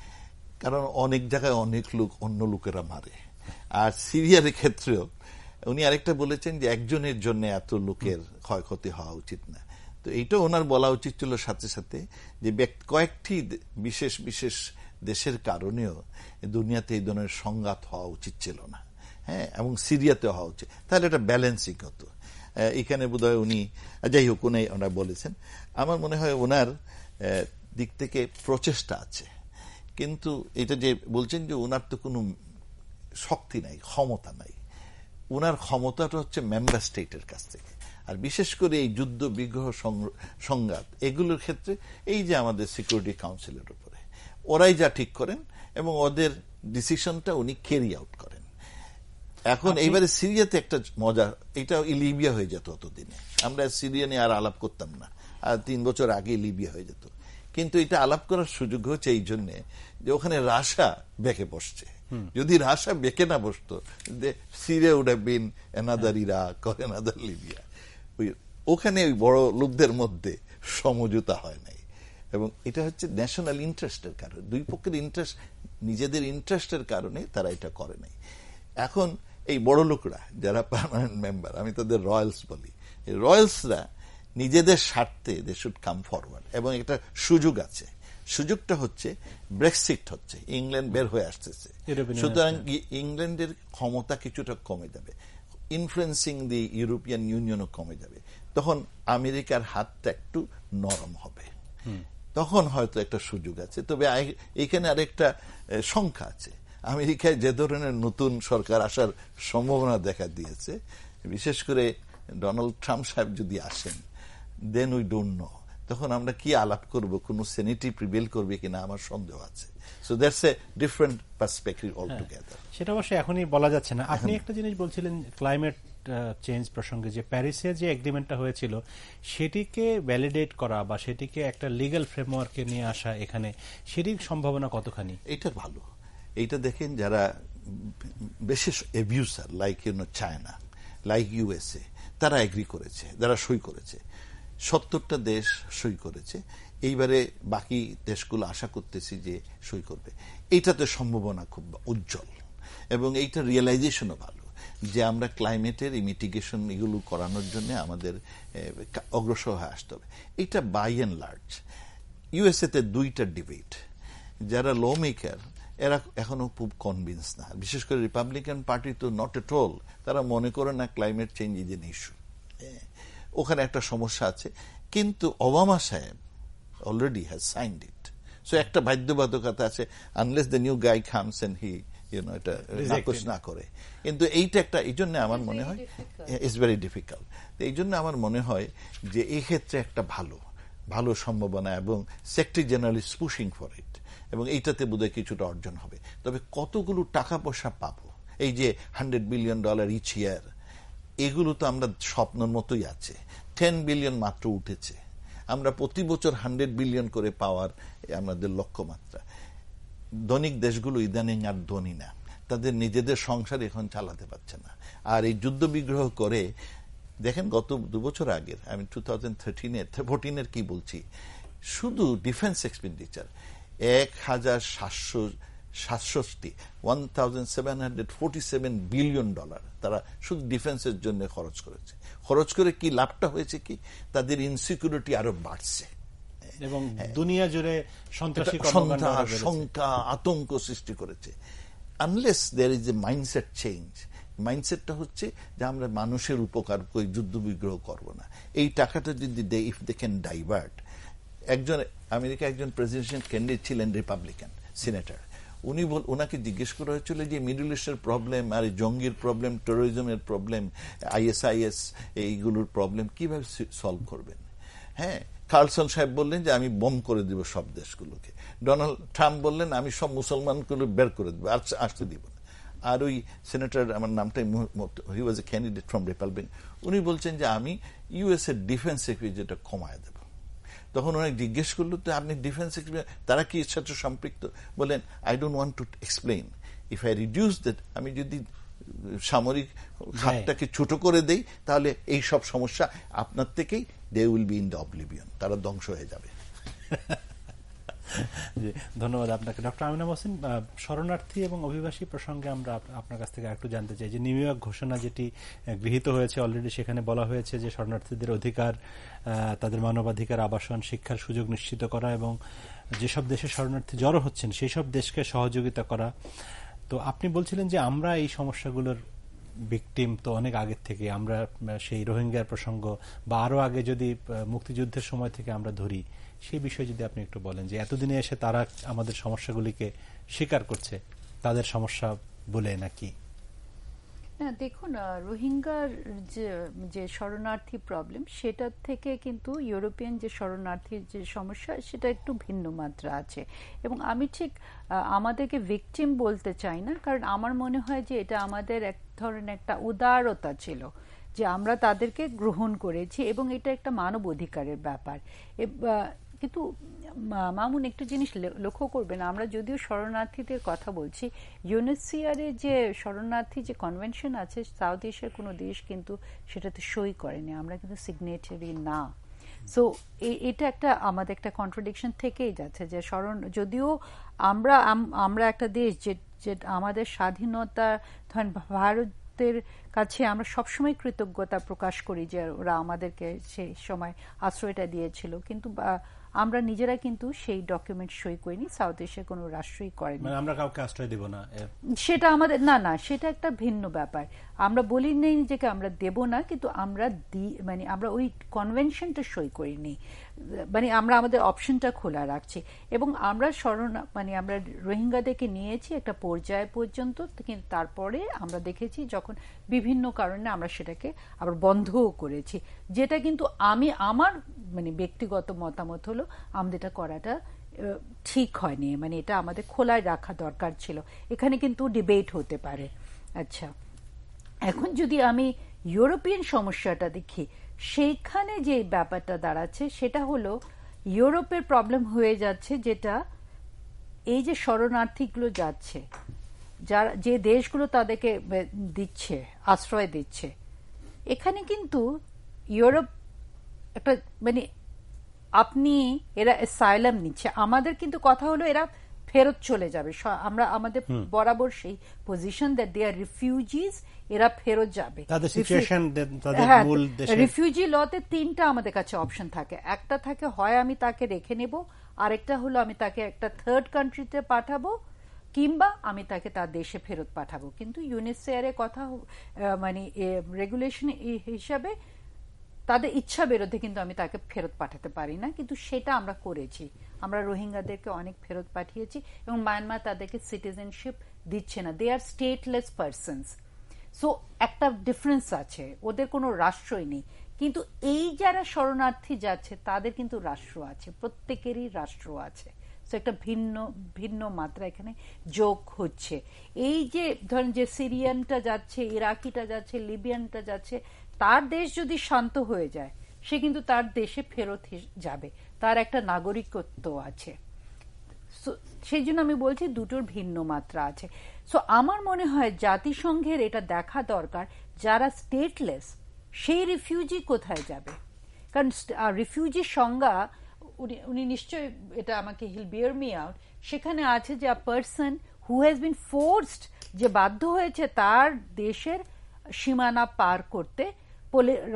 কারণ অনেক জায়গায় অনেক লোক অন্য লোকেরা মারে। আর সিরিয়ার ক্ষেত্রেও উনি আরেকটা বলেছেন যে একজনের জন্য এত লোকের ক্ষয়ক্ষতি হওয়া উচিত না। তো এইটা ওনার বলা উচিত ছিল সাথে সাথে যে কয়েকটি বিশেষ বিশেষ দেশের কারণেও দুনিয়াতে এই ধরনের সংঘাত হওয়া উচিত ছিল না, এবং সিরিয়াতে হওয়া উচিত, তাহলে এটা ব্যালেন্সিং হতো। এখানে বোধহয় উনি, যাই হোক, ওনারা বলেছেন। আমার মনে হয় ওনার দিক থেকে প্রচেষ্টা আছে, কিন্তু এটা যে বলছেন যে ওনার তো কোনো শক্তি নাই, ক্ষমতা নাই। ওনার ক্ষমতাটা হচ্ছে মেম্বার স্টেটের কাছ থেকে। আর বিশেষ করে এই যুদ্ধ বিগ্রহ সংঘাত এগুলোর ক্ষেত্রে এই যে আমাদের সিকিউরিটি কাউন্সিলের উপরে, ওরাই যা ঠিক করেন এবং ওদের ডিসিশনটা উনি ক্যারি আউট করেন। এখন এইবারে সিরিয়াতে একটা মজা, এটা লিবিয়া হয়ে যেত অতদিনে, আমরা সিরিয়া নিয়ে আর আলাপ করতাম না, আর 3 বছর আগে লিবিয়া হয়ে যেত। কিন্তু এটা আলাপ করার সুযোগ হচ্ছে এই জন্যে যে ওখানে রাশা বেঁকে বসছে। যদি রাশা বেঁকে না বসতো, Syria would have been another Iraq or another Libya. ওখানে ওই বড় লোকদের মধ্যে সমঝোতা হয় নাই, এবং এটা হচ্ছে ন্যাশনাল ইন্টারেস্টের কারণে, দুই পক্ষের ইন্টারেস্ট, নিজেদের ইন্টারেস্টের কারণে তারা এটা করে নাই। এখন এই বড় লোকরা যারা পার্মানেন্ট মেম্বার, আমি তাদের রয়্যালস বলি, রয়্যালসরা নিজেদের স্বার্থে দে শুড কাম ফরওয়ার্ড, এবং একটা সুযোগ আছে। সুযোগটা হচ্ছে ব্রেক্সিট হচ্ছে, ইংল্যান্ড বের হয়ে আসতেছে, সুতরাং ইংল্যান্ডের ক্ষমতা কিছুটা কমে যাবে, ইনফ্লুয়েন্সিং দি ইউরোপিয়ান ইউনিয়নও কমে যাবে। তখন আমেরিকার হাতটা একটু নরম হবে, তখন হয়তো একটা সুযোগ আছে। তবে এখানে আরেকটা সংখ্যা আছে, আমেরিকায় যে ধরনের নতুন সরকার আসার সম্ভাবনা দেখা দিয়েছে, বিশেষ করে ডোনাল্ড ট্রাম্প সাহেব যদি আসেন, দেন উই ডোন্ট নো তখন আমরা কি আলাপ করব, কোন সেনেটি প্রিভেল করবে কিনা আমার সন্দেহ আছে। So that's a different perspective all together. সেটা অবশ্যই এখনই বলা যাচ্ছে না। আপনি একটা জিনিস বলছিলেন ক্লাইমেট চেঞ্জ প্রসঙ্গে, যে প্যারিসে যে এগ্রিমেন্টটা হয়েছিল সেটিকে ভ্যালিডেট করা বা সেটিকে একটা লিগ্যাল ফ্রেমওয়ার্কে নিয়ে আসা, এখানে সেটির সম্ভাবনা কতখানি? এটা ভালো। এইটা দেখেন, যারা বিশেষ অ্যাবিউসার লাইক চায়না, লাইক ইউএসএ, তারা এগ্রি করেছে, যারা সই করেছে, 70টা দেশ সই করেছে। এইবারে বাকি দেশগুলো আশা করতেছি যে সই করবে। এইটাতে সম্ভাবনা খুব উজ্জ্বল, এবং এইটা রিয়েলাইজেশনও ভালো যে আমরা ক্লাইমেটের মিটিগেশন এগুলো করানোর জন্য আমাদের অগ্রসর হয়ে আসতে হবে। এটা বাই অ্যান্ড লার্জ। ইউএসএতে 2টা ডিবেট, যারা ল মেকার এরা এখনো খুব কনভিন্স না, বিশেষ করে রিপাবলিকান পার্টি তো নট এট অল, তারা মনে করে না climate change is an issue. ওখানে একটা সমস্যা আছে, কিন্তু ওবামা সাহেব already has signed it. So একটা বাধ্যবাধকতা আছে, unless the new guy comes and he এটা নাকচ না করে। কিন্তু এইটা একটা, এই জন্য আমার মনে হয় ইটস ভেরি ডিফিকাল্ট। এই জন্য আমার মনে হয় যে এই ক্ষেত্রে একটা ভালো সম্ভাবনা, এবং secretary general is pushing for it, এবং এইটাতে বোধহয় কিছুটা অর্জন হবে। তবে কতগুলো টাকা পয়সা পাবো, এই যে $100 বিলিয়ন ইচ ইয়ার, এগুলো তো আমরা স্বপ্নের মতোই আছে। 10 বিলিয়ন মাত্র উঠেছে, আমরা প্রতি বছর 100 বিলিয়ন করে পাওয়ার আমাদের লক্ষ্যমাত্রা। ধনিক দেশগুলো ইদানিং আর ধনী না, তাদের নিজেদের সংসার এখন চালাতে পারছে না। আর এই যুদ্ধ বিগ্রহ করে দেখেন, গত 2 বছর আগের, আমি 2014 কি বলছি, শুধু ডিফেন্স এক্সপেন্ডিচার 1747 বিলিয়ন ডলার তারা শুধু ডিফেন্সের জন্য খরচ করে কি লাভটা হয়েছে কি, তাদের ইনসিকিউরিটি আরো বাড়ছে, এবং দুনিয়া জুড়ে সন্ত্রাস, শঙ্কা, আতঙ্ক সৃষ্টি করেছে। Unless there is a mindset change, মাইন্ডসেটটা হচ্ছে যে আমরা মানুষের উপকার করে যুদ্ধ বিগ্রহ করব না। এই টাকাটা যদি if they can divert. America একজন প্রেসিডেন্সিয়াল ক্যান্ডিডেট ছিলেন, রিপাবলিকান সিনেটর, ওনাকে জিজ্ঞেস করা হয়েছিল যে মিডল ইস্টের প্রবলেম, আর জঙ্গির প্রবলেম, টেরোরিজমের প্রবলেম, ISIS এইগুলোর প্রবলেম কিভাবে সলভ করবেন। হ্যাঁ, কার্লসন সাহেব বললেন যে আমি বম করে দিব সব দেশগুলোকে। ডোনাল্ড ট্রাম্প বললেন আমি সব মুসলমানগুলো বের করে দেবো, আসতে দিব না। আর ওই সেনেটর, আমার নামটাই, হি ওয়াজ এ ক্যান্ডিডেট ফ্রম রিপাবলিক, উনি বলছেন যে আমি ইউএস এর ডিফেন্স সেক্রেটারিটা কমায় দেব। তখন ওনাকে জিজ্ঞেস করলো, তো আপনি ডিফেন্স সেক্রেটারি, তারা কি এর সাথে সম্পৃক্ত? বলেন, I don't want to explain, if I reduce that, আমি যদি সামরিক খাতটাকে ছোট করে দেই, তাহলে এই সব সমস্যা আপনার থেকেই they will be in the oblivion, তারা ধ্বংস হয়ে যাবে। ধন্যবাদ আপনাকে ডক্টর আমিনা মহসিন। শরণার্থী এবং অভিবাসী প্রসঙ্গে আমরা আপনার কাছ থেকে একটু জানতে চাই যে নিউ ইয়র্ক ঘোষণা যেটি গৃহীত হয়েছে অলরেডি, সেখানে বলা হয়েছে যে শরণার্থীদের অধিকার, তাদের মানবাধিকার, আবাসন, শিক্ষার সুযোগ নিশ্চিত করা, এবং যেসব দেশে শরণার্থী জড়ো হচ্ছেন সেই সব দেশকে সহযোগিতা করা। তো আপনি বলছিলেন যে আমরা এই সমস্যাগুলোর ভিকটিম তো অনেক আগের থেকে, আমরা সেই রোহিঙ্গার প্রসঙ্গ বা আরো আগে যদি মুক্তিযুদ্ধের সময় থেকে আমরা ধরি, সেই বিষয়ে যদি আপনি একটু বলেন যে এতদিনে এসে তারা আমাদের সমস্যাগুলিকে স্বীকার করছে তাদের সমস্যা বলে নাকি? হ্যাঁ, দেখুন, রোহিঙ্গার যে শরণার্থী প্রবলেম, সেটা থেকে কিন্তু ইউরোপিয়ান যে শরণার্থীর যে সমস্যা, সেটা একটু ভিন্ন মাত্রা আছে। এবং আমি ঠিক আমাদেরকে ভিকটিম বলতে চাই না, কারণ আমার মনে হয় যে এটা আমাদের এক ধরনের একটা উদারতা ছিল যে আমরা তাদেরকে গ্রহণ করেছি, এবং এটা একটা মানব অধিকারের ব্যাপার। কিন্তু মামুন, একটু জিনিস লক্ষ্য করবেন, আমরা যদিও শরণার্থীদের কথা বলছি, ইউএনএইচসিআর যে শরণার্থী যে কনভেনশন আছে, সাউথ এশিয়ার কোনো দেশ কিন্তু সেটাতে সই করেনি, আমরা কিন্তু সিগনেটারি না। সো এটা একটা আমাদের একটা কন্ট্রাডিকশন থেকেই যাচ্ছে যে যদিও আমরা একটা দেশ যে আমাদের স্বাধীনতা, ধরেন ভারতের কাছে আমরা সবসময় কৃতজ্ঞতা প্রকাশ করি যে ওরা আমাদেরকে সেই সময় আশ্রয়টা দিয়েছিল, কিন্তু আমরা নিজেরা কিন্তু সেই ডকুমেন্ট সই করিনি, সাউথ এশিয়ার কোনো রাষ্ট্রই করেনি। আমরা কাউকে আশ্রয় দেব না, সেটা আমাদের না, সেটা একটা ভিন্ন ব্যাপার। আমরা বলি নেই যে আমরা দেব না, কিন্তু আমরা আমরা ওই কনভেনশনটা সই করিনি, আমরা আমাদের অপশনটা খোলা রাখছি। এবং আমরা আমরা রোহিঙ্গাদেরকে নিয়েছি একটা পর্যায় পর্যন্ত, কিন্তু তারপরে আমরা দেখেছি যখন বিভিন্ন কারণে আমরা সেটাকে আবার বন্ধও করেছি, যেটা কিন্তু আমার ব্যক্তিগত মতামত হলো আমাদের এটা করাটা ঠিক হয়নি। এটা আমাদের খোলায় রাখা দরকার ছিল। এখানে কিন্তু ডিবেট হতে পারে। আচ্ছা, এখন যদি আমি ইউরোপিয়ান সমস্যাটা দেখি, সেইখানে যে ব্যাপারটা দাঁড়াচ্ছে সেটা হলো ইউরোপের প্রবলেম হয়ে যাচ্ছে, যেটা এই যে শরণার্থীগুলো যাচ্ছে, যে দেশগুলো তাদেরকে দিচ্ছে, আশ্রয় দিচ্ছে, এখানে কিন্তু ইউরোপ একটা আপনি এরা অ্যাসাইলাম নিচ্ছে, আমাদের কিন্তু কথা হলো এরা ফেরত চলে যাবে। আমরা আমাদের বরাবর সেই পজিশন দ্যাট দে আর রিফিউজিজ, এরা ফেরত যাবে। রিফিউজি লতে 3টা আমাদের কাছে অপশন থাকে। একটা থাকে হয় আমি তাকে রেখে নেব, আরেকটা হলো আমি তাকে একটা থার্ড কান্ট্রিতে পাঠাবো, কিংবা আমি তাকে তার দেশে ফেরত পাঠাবো। কিন্তু ইউএনএইচসিআর এর কথা রেগুলেশন হিসাবে তাদের ইচ্ছা বিরুদ্ধে কিন্তু আমি তাকে ফেরত পাঠাতে পারি না, কিন্তু সেটা আমরা করেছি। আমরা রোহিঙ্গাদেরকে অনেক ফেরত পাঠিয়েছি, এবং মায়ানমার তাদেরকে সিটিজেনশিপ দিচ্ছে না, দে আর স্টেটলেস পারসনস। সো একটা ডিফারেন্স আছে, ওদের কোনো রাষ্ট্রই নেই। কিন্তু এই যারা শরণার্থী যাচ্ছে তাদের কিন্তু রাষ্ট্র আছে, প্রত্যেকেরই রাষ্ট্র আছে। সো একটা ভিন্ন মাত্রা এখানে যোগ হচ্ছে। এই যে ধরেন যে সিরিয়ানটা যাচ্ছে, ইরাকিটা যাচ্ছে, লিবিয়ানটা যাচ্ছে, তার দেশ যদি শান্ত হয়ে যায়, সে কিন্তু তার দেশে ফেরত যাবে, তার একটা নাগরিকত্ব আছে। সেই জন্য আমি বলছি দুটোর ভিন্ন মাত্রা আছে। সো আমার মনে হয় জাতিসংঘের এটা দেখা দরকার, যারা স্টেটলেস সেই রিফিউজি কোথায় যাবে। কারণ রিফিউজির সংজ্ঞা উনি নিশ্চয়ই এটা আমাকে হিল বিয়ার মি আউট, সেখানে আছে যে আ person who has been forced, যে বাধ্য হয়েছে তার দেশের সীমানা পার করতে,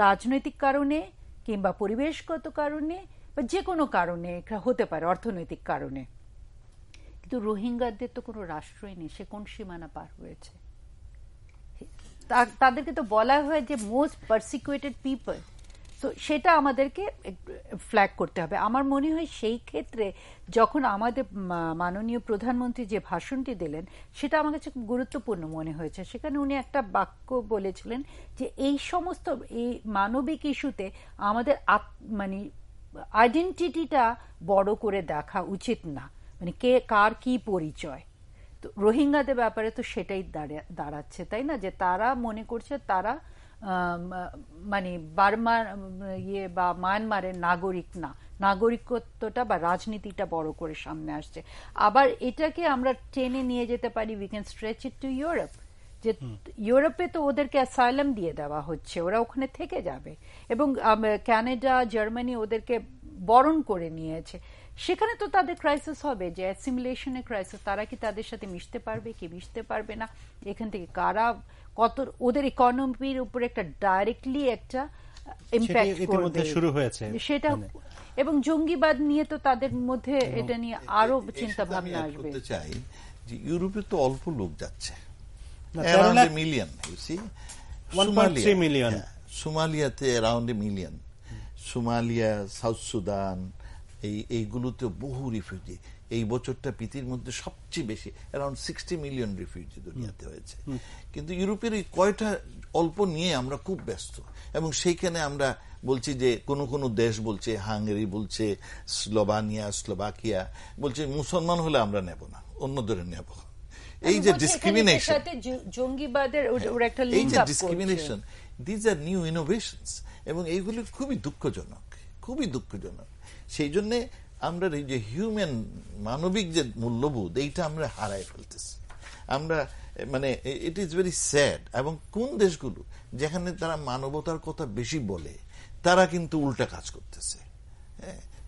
রাজনৈতিক কারণে কিংবা পরিবেশগত কারণে বা যে কোনো কারণে, হতে পারে অর্থনৈতিক কারণে। কিন্তু রোহিঙ্গাদের তো কোনো রাষ্ট্রই নেই, সে কোন সীমানা পার হয়েছে? তাদেরকে তো বলা হয় যে মোস্ট পারসিকিউটেড পিপল। তো সেটা আমাদেরকে ফ্ল্যাগ করতে হবে। আমার মনে হয় সেই ক্ষেত্রে যখন আমাদের মাননীয় প্রধানমন্ত্রী যে ভাষণটি দিলেন, সেটা আমার কাছে খুব গুরুত্বপূর্ণ মনে হয়েছে। সেখানে উনি একটা বাক্য বলেছিলেন যে এই সমস্ত এই মানবিক ইস্যুতে আমাদের আইডেন্টিটিটা বড় করে দেখা উচিত না, কে কার কি পরিচয়। তো রোহিঙ্গাদের ব্যাপারে তো সেটাই দাঁড়াচ্ছে, তাই না? যে তারা মনে করছে তারা বার্মার বা মায়ানমারের নাগরিক না, নাগরিকত্বটা বা রাজনীতিটা বড় করে সামনে আসছে। আবার এটাকে আমরা টেনে নিয়ে যেতে পারি, we can stretch it to Europe, যে ইউরোপে তো ওদেরকে অ্যাসাইলাম দিয়ে দেওয়া হচ্ছে, ওরা ওখানে থেকে যাবে, এবং কানাডা, জার্মানি ওদেরকে বরণ করে নিয়েছে। সেখানে তো তাদের ক্রাইসিস হবে, যে অ্যাসিমিলেশনের ক্রাইসিস। তারা কি তাদের সাথে মিশতে পারবে কি মিশতে পারবে না, এখান থেকে কারা কত ওদের ইকোনমির উপর একটা ডাইরেক্টলি একটা ইম্প্যাক্ট করবে শুরু হয়েছে সেটা। এবং জঙ্গিবাদ নিয়ে তো তাদের মধ্যে এটা নিয়ে আরো চিন্তা ভাবনা আসবে। চাই যে ইউরোপে তো অল্প লোক যাচ্ছে, মিলিয়ন, সোমালিয়াতে around a million, Somalia, South Sudan, এইগুলোতে বহু রিফিউজি। এই বছরটা পৃথিবীর মধ্যে সবচেয়ে বেশি, অ্যারাউন্ড 60 মিলিয়ন রিফিউজি দুনিয়াতে হয়েছে। কিন্তু ইউরোপের এই কয়টা অল্প নিয়ে আমরা খুব ব্যস্ত, এবং সেইখানে আমরা বলছি যে কোন কোন দেশ বলছে, হাঙ্গেরি বলছে, স্লোভাকিয়া বলছে মুসলমান হলে আমরা নেব না, অন্যদের নেব। এই যে ডিসক্রিমিনেশন, জঙ্গিবাদের একটা এই যে discrimination, these are new innovations, এবং এইগুলি খুবই দুঃখজনক, খুবই দুঃখজনক। সেই জন্য আমরা এই যে হিউম্যান, মানবিক যে মূল্যবোধ, এইটা আমরা হারাই ফেলতেছি আমরা, মানে ইট ইজ ভেরি স্যাড। এবং কোন দেশগুলো যেখানে তারা মানবতার কথা বেশি বলে, তারা কিন্তু উল্টা কাজ করতেছে,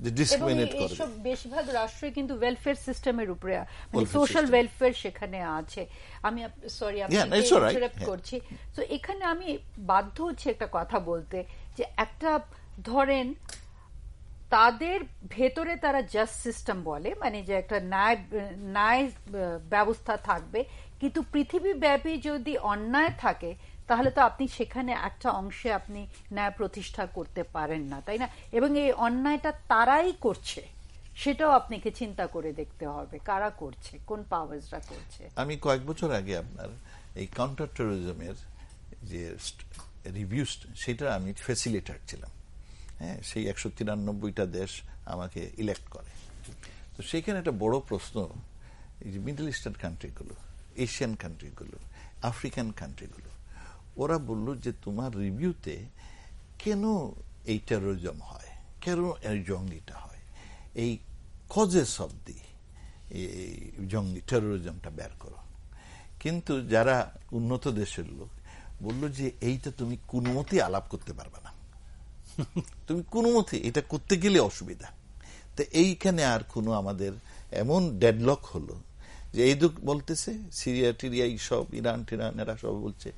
যে ডিসক্রিমিনেট করে। বেশিরভাগ রাষ্ট্রে কিন্তু ওয়েলফেয়ার সিস্টেমের উপরে, মানে সোশ্যাল ওয়েলফেয়ার সেখানে আছে। আমি সরি আপনাকে ইন্টারাপ্ট করছি। তো এখানে আমি বাধ্য হচ্ছি একটা কথা বলতে, যে একটা ধরেন তাদের ভেতরে তারা জাস্ট সিস্টেম বলে, মানে যে একটা ন্যায় ব্যবস্থা থাকবে, কিন্তু পৃথিবীব্যাপী যদি অন্যায় থাকে তাহলে তো আপনি সেখানে একটা অংশে আপনি ন্যায় প্রতিষ্ঠা করতে পারেন না, তাই না? এবং এই অন্যায়টা তারাই করছে, সেটাও আপনাকে চিন্তা করে দেখতে হবে, কারা করছে, কোন পাওয়ার্সরা করছে। আমি কয়েক বছর আগে আপনার এই কাউন্টার টেরোরিজমের যে রিভিউ, সেটা আমি ফ্যাসিলিটেটর ছিলাম। হ্যাঁ, সেই 193টা দেশ আমাকে ইলেক্ট করে। তো সেইখানে একটা বড় প্রশ্ন, এই যে মিডল ইস্টার্ন কান্ট্রিগুলো, এশিয়ান কান্ট্রিগুলো, আফ্রিকান কান্ট্রিগুলো, ওরা বলল যে তোমার রিভিউতে কেন এই টেরোরিজম হয়, কেন এই জঙ্গিটা হয়, এই কজেস অব দি জঙ্গি টেরোরিজমটা বের করো। কিন্তু যারা উন্নত দেশের লোক বলল যে এইটা তুমি কোনো মতেই আলাপ করতে পারবে না, তুমি কোনো মতে এটা করতে গেলে অসুবিধা। তো এইখানে আর কোনো আমাদের এমন ডেডলক হলো যে এই দুঃখ বলতেছে সিরিয়া টিরিয়া সব, ইরান টিরান, এরা সব বলছে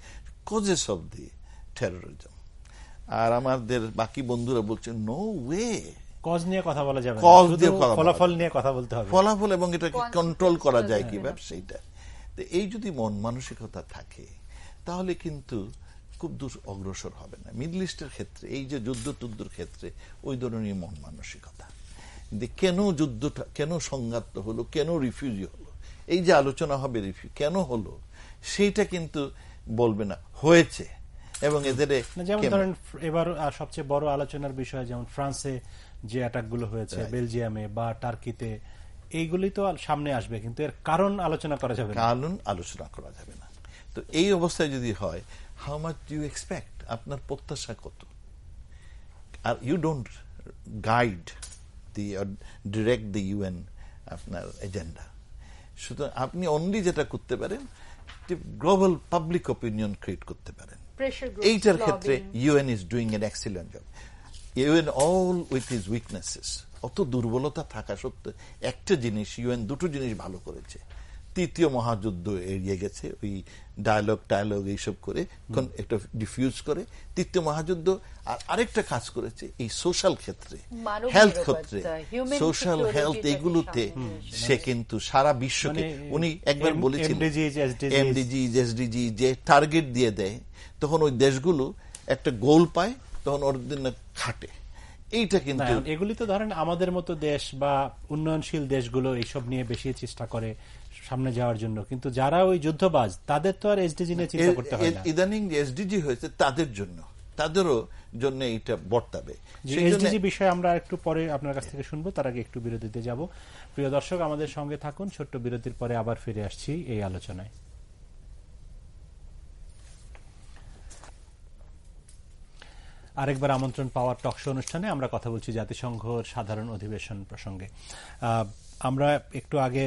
কজেস অব দি টেরোরিজম, আর আমাদের বাকি বন্ধুরা বলছে নো ওয়ে, কজ নিয়ে কথা বলা যাবে, ফলাফল নিয়ে কথা বলতে হবে, ফলাফল এবং এটাকে কন্ট্রোল করা যায় কিভাবে সেইটা। তো এই যদি মন মানসিকতা থাকে তাহলে কিন্তু খুব দূর অগ্রসর হবে না। মিডল ইস্টের ক্ষেত্রে এই যে যুদ্ধ ক্ষেত্রে ওই ধরনের মন মানসিকতা, কেন যুদ্ধটা, কেন সংঘাত হলো, কেন রিফিউজি হলো, এই যে আলোচনা হবে রিফিউজি কেন হলো, সেইটা কিন্তু বলবে না, হয়েছে। এবং এদের যেমন ধরেন এবার সবচেয়ে বড় আলোচনার বিষয় যেমন ফ্রান্সে যে অ্যাটাকগুলো হয়েছে, বেলজিয়ামে বা টার্কিতে, এইগুলি তো সামনে আসবে, কিন্তু এর কারণ আলোচনা করা যাবে না, কারণ আলোচনা করা যাবে না। তো এই অবস্থায় যদি হয়, how much do you expect, আপনার প্রত্যাশা কত? আর you don't guide the direct the UN আপনার এজেন্ডা। সুতরাং আপনি অনলি যেটা করতে পারেন, গ্লোবাল পাবলিক অপিনিয়ন ক্রিয়েট করতে পারেন। এইটার ক্ষেত্রে UN is doing N excellent job. UN all with his weaknesses, অত দুর্বলতা থাকা সত্ত্বেও একটা জিনিস ইউএন দুটো জিনিস ভালো করেছে। তৃতীয় মহাযুদ্ধ এড়িয়ে গেছে, ওই ডায়ালগ এইসব করে একটা ডিফিউজ করে তৃতীয় মহাযুদ্ধ। আর আরেকটা কাজ করেছে এই সোশ্যাল ক্ষেত্রে, হেলথ ক্ষেত্রে, সোশ্যাল হেলথ, এগুলোতে সে কিন্তু সারা বিশ্বকে, উনি একবার বলেছিলেন এমডিজি এসডিজি যে টার্গেট দিয়ে দেয়, তখন ওই দেশগুলো একটা গোল পায়, তখন ওর দিন খাটে। এইটা কিন্তু এগুলি তো ধরেন আমাদের মতো দেশ বা উন্নয়নশীল দেশগুলো এইসব নিয়ে বেশি চেষ্টা করে সামনে যাওয়ার জন্য, কিন্তু যারা ওই যুদ্ধবাজ তাদের তো আর এসডিজি নিয়ে চিন্তা করতে হয় না। ইদানিং এসডিজি হয়েছে তাদের জন্য, তাদেরও জন্য এটা বর্তাবে। এসডিজি বিষয়ে আমরা একটু পরে আপনার কাছ থেকে শুনবো, তার আগে একটু বিরতিতে যাব। প্রিয় দর্শক, আমাদের সঙ্গে থাকুন, ছোট্ট বিরতির পরে আবার ফিরে আসছি এই আলোচনায়। আরেকবার আমন্ত্রণ পাওয়ার টকশো অনুষ্ঠানে আমরা কথা বলছি জাতিসংঘের সাধারণ অধিবেশন প্রসঙ্গে। আমরা একটু আগে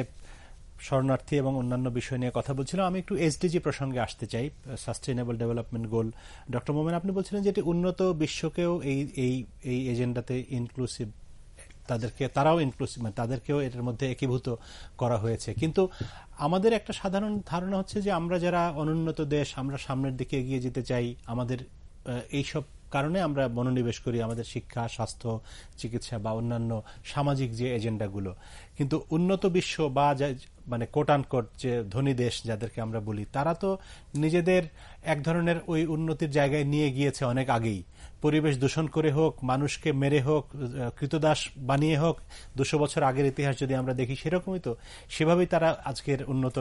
শরণার্থী এবং অন্যান্য বিষয় নিয়ে কথা বলছিলাম। আমি একটু এসডিজি প্রসঙ্গে আসতে চাই, সাস্টেইনেবল ডেভেলপমেন্ট গোল। ডক্টর মোমেন, আপনি বলছিলেন যে এটি উন্নত বিশ্বকেও এই এজেন্ডাতে ইনক্লুসিভ, তারাও ইনক্লুসিভ, মানে তাদেরকেও এটার মধ্যে একীভূত করা হয়েছে। কিন্তু আমাদের একটা সাধারণ ধারণা হচ্ছে যে আমরা যারা অনুন্নত দেশ, আমরা সামনের দিকে এগিয়ে যেতে চাই, আমাদের এইসব কারণে আমরা মনোনিবেশ করি আমাদের শিক্ষা, স্বাস্থ্য, চিকিৎসা বা অন্যান্য সামাজিক যে এজেন্ডাগুলো। কিন্তু উন্নত বিশ্ব বা মানে কোট আন কোট যে ধনী দেশ যাদেরকে আমরা বলি, তারা তো নিজেদের এক ধরনের ওই উন্নতির জায়গায় নিয়ে গিয়েছে অনেক আগেই। পরিবেশ দূষণ করে হোক, মানুষকে মেরে হোক, কৃতদাস বানিয়ে হোক, 200 বছর আগের ইতিহাস যদি আমরা দেখি সেরকমই তো, সেভাবেই তারা আজকের উন্নত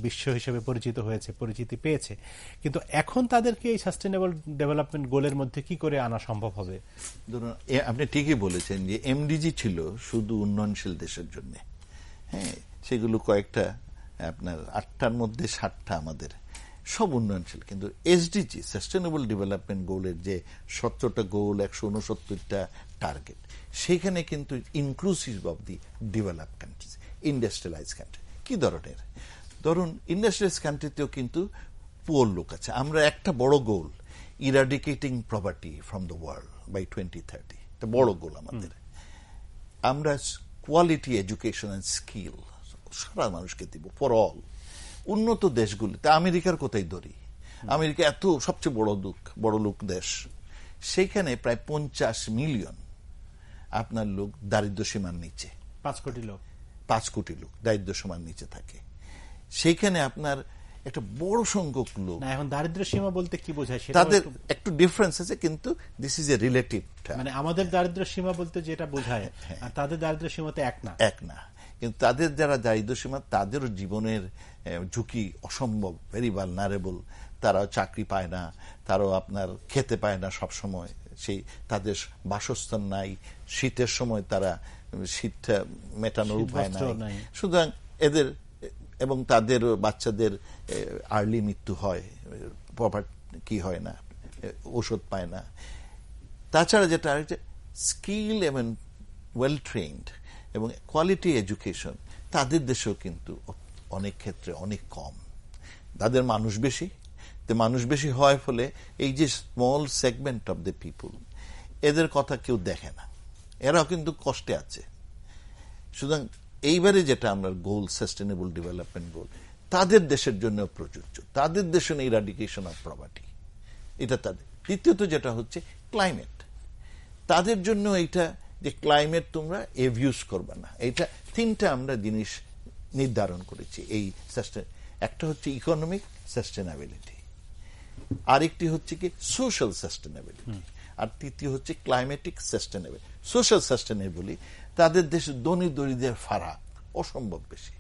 বিশ্ব হিসেবে পরিচিতি পেয়েছে। কিন্তু এখন তাদেরকে এই সাস্টেনেবল ডেভেলপমেন্ট গোলের মধ্যে কি করে আনা সম্ভব হবে? ধরুন, আপনি ঠিকই বলেছেন যে এমডিজি ছিল শুধু উন্নয়নশীল দেশের জন্য। হ্যাঁ, সেগুলো কয়েকটা, আপনার 8টার মধ্যে 7টা আমাদের সব উন্নয়নশীল। কিন্তু এসডিজি সাস্টেনেবল ডেভেলপমেন্ট গোলের যে 17টা গোল, 169টা টার্গেট, সেখানে কিন্তু inclusive of the develop countries, industrialise country. কি ধরনের? ধরুন, ইন্ডাস্ট্রিয়ালাইজ কান্ট্রিতেও কিন্তু পুয়ার লোক আছে। আমরা একটা বড় goal, eradicating poverty from the world by 2030, একটা বড় গোল আমাদের। আমরা কোয়ালিটি এডুকেশন অ্যান্ড স্কিল সারা মানুষকে দিব ফর অল। উন্নত দেশগুলিতে, আমেরিকার কোথায় ধরি, আমেরিকা এত সবচেয়ে বড় লোক দেশ, সেইখানে প্রায় 50 মিলিয়ন আপনার লোক দারিদ্র সীমার নিচে। 5 কোটি লোক, 5 কোটি লোক দারিদ্র সীমার নিচে থাকে। সেইখানে আপনার একটা বড় সংখ্যক লোক। এখন দারিদ্র সীমা বলতে কি বোঝায়? তাদের একটু ডিফারেন্স আছে, কিন্তু দিস ইজ এ রিলেটিভ। মানে আমাদের দারিদ্র সীমা বলতে যেটা বোঝায়, আর তাদের দারিদ্র সীমা তো এক না। কিন্তু তাদের যারা দারিদ্র সীমা, তাদেরও জীবনের ঝুঁকি অসম্ভব, ভেরি ভালনারেবল। তারাও চাকরি পায় না, তারাও আপনার খেতে পায় না সব সময়, সেই তাদের বাসস্থান নাই, শীতের সময় তারা শীতটা মেটানোর উপায় নাই। সুতরাং এদের এবং তাদের বাচ্চাদের আর্লি মৃত্যু হয়, কি হয় না, ওষুধ পায় না। তাছাড়া যেটা স্কিল এবং ওয়েল ট্রেন্ড এবং কোয়ালিটি এডুকেশন, তাদের দেশেও কিন্তু অনেক ক্ষেত্রে অনেক কম। তাদের মানুষ বেশি হয় ফলে এই যে small segment of the people, এদের কথা কেউ দেখে না, এরাও কিন্তু কষ্টে আছে। সুতরাং এইবারে যেটা আমরা গোল, সাস্টেনেবল ডেভেলপমেন্ট গোল, তাদের দেশের জন্য প্রযোজ্য, তাদের দেশের ইরাডিকেশন অফ পভার্টি, এটা তাদের। দ্বিতীয়ত যেটা হচ্ছে ক্লাইমেট, তাদের জন্য এইটা যে ক্লাইমেট তোমরা এভিউজ করবে না, এইটা 3টা আমরা জিনিস নির্ধারণ করেছি এই একটা হচ্ছে ইকোনমিক সাস্টেনেবিলিটি, আরেকটি হচ্ছে কি সোশ্যাল সাস্টেনেবিলিটি, আর তৃতীয় হচ্ছে ক্লাইমেটিক সাস্টেনেবিলিটি। সোশ্যাল সাস্টেনেবিলিটি, তাদের দেশে ধনী দরিদ্রের ফারাক অসম্ভব বেশি।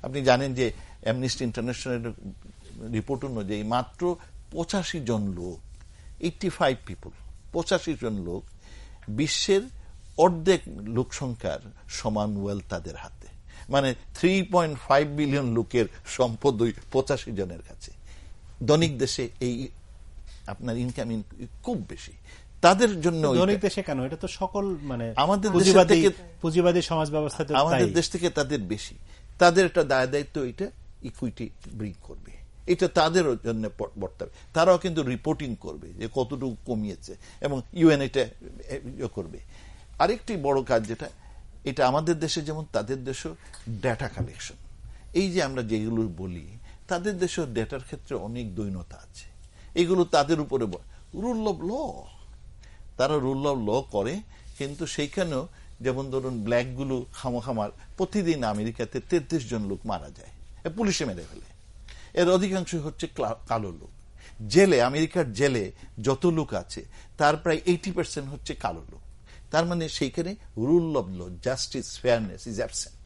আপনি জানেন যে অ্যামনেস্টি ইন্টারন্যাশনাল রিপোর্ট অনুযায়ী মাত্র 85 জন লোক, 85 পিপল, 85 জন লোক বিশ্বের অর্ধেক লোক সংখ্যার সমান ওয়েলথ তাদের হাতে। মানে 3.5 বিলিয়ন লোকের সম্পদ 85 জনের কাছে। ধনিক দেশে এই আপনার ইনকাম খুব বেশি। তাদের জন্য ধনিক দেশে কেন? এটা তো সকল মানে আমাদের পুঁজিবাদী সমাজ ব্যবস্থাতে আমাদের দেশ থেকে তাদের বেশি। তাদের একটা দায়িত্ব, এটা ইকুইটি ব্রিং করবে, এটা তাদের জন্য বর্তাবে। তারাও কিন্তু রিপোর্টিং করবে যে কতটুকু কমিয়েছে, এবং ইউএন এটা করবে। আরেকটি বড় কাজ যেটা, এটা আমাদের দেশে যেমন তাদের দেশেও ডেটা কালেকশন। এই যে আমরা যেগুলো বলি, তাদের দেশেও ডেটার ক্ষেত্রে অনেক দৈন্যতা আছে। এগুলো তাদের উপরে রুল অফ ল, তারা রুল অফ ল করে, কিন্তু সেইখানেও যেমন ধরুন ব্ল্যাকগুলো খামাখামার, প্রতিদিন আমেরিকাতে 33 জন লোক মারা যায়, পুলিশে মেরে ফেলে। এর অধিকাংশ হচ্ছে কালো লোক। জেলে, আমেরিকার জেলে যত লোক আছে তার প্রায় 80% হচ্ছে কালো লোক। তার মানে সেইখানে rule of law, justice, fairness is absent.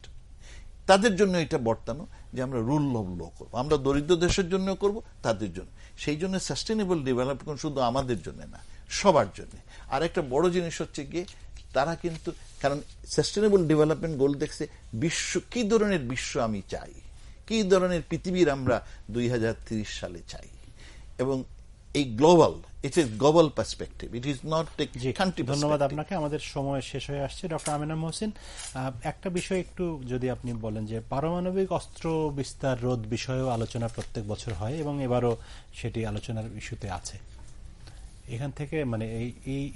তাদের জন্য এটা বর্তানো যে আমরা রুল অফ ল করবো, আমরা দরিদ্র দেশের জন্য করব, তাদের জন্য। সেই জন্য সাস্টেনেবল ডেভেলপমেন্ট শুধু আমাদের জন্য না, সবার জন্য। আর একটা বড় জিনিস হচ্ছে গিয়ে তারা কিন্তু, কারণ সাস্টেনেবল ডেভেলপমেন্ট গোল দেখছে বিশ্ব, কি ধরনের বিশ্ব আমি চাই, কি ধরনের পৃথিবীর আমরা 2030 সালে চাই। এবং এই global, it's a global perspective, it is not a country. ধন্যবাদ আপনাকে। আমাদের সময় শেষ হয়ে আসছে। ডক্টর আমেনা মহসিন, একটা বিষয় একটু যদি আপনি বলেন যে পারমাণবিক অস্ত্র বিস্তার রোধ বিষয়েও আলোচনা প্রত্যেক বছর হয়, এবং এবারও সেটি আলোচনার ইস্যুতে আছে। এখান থেকে মানে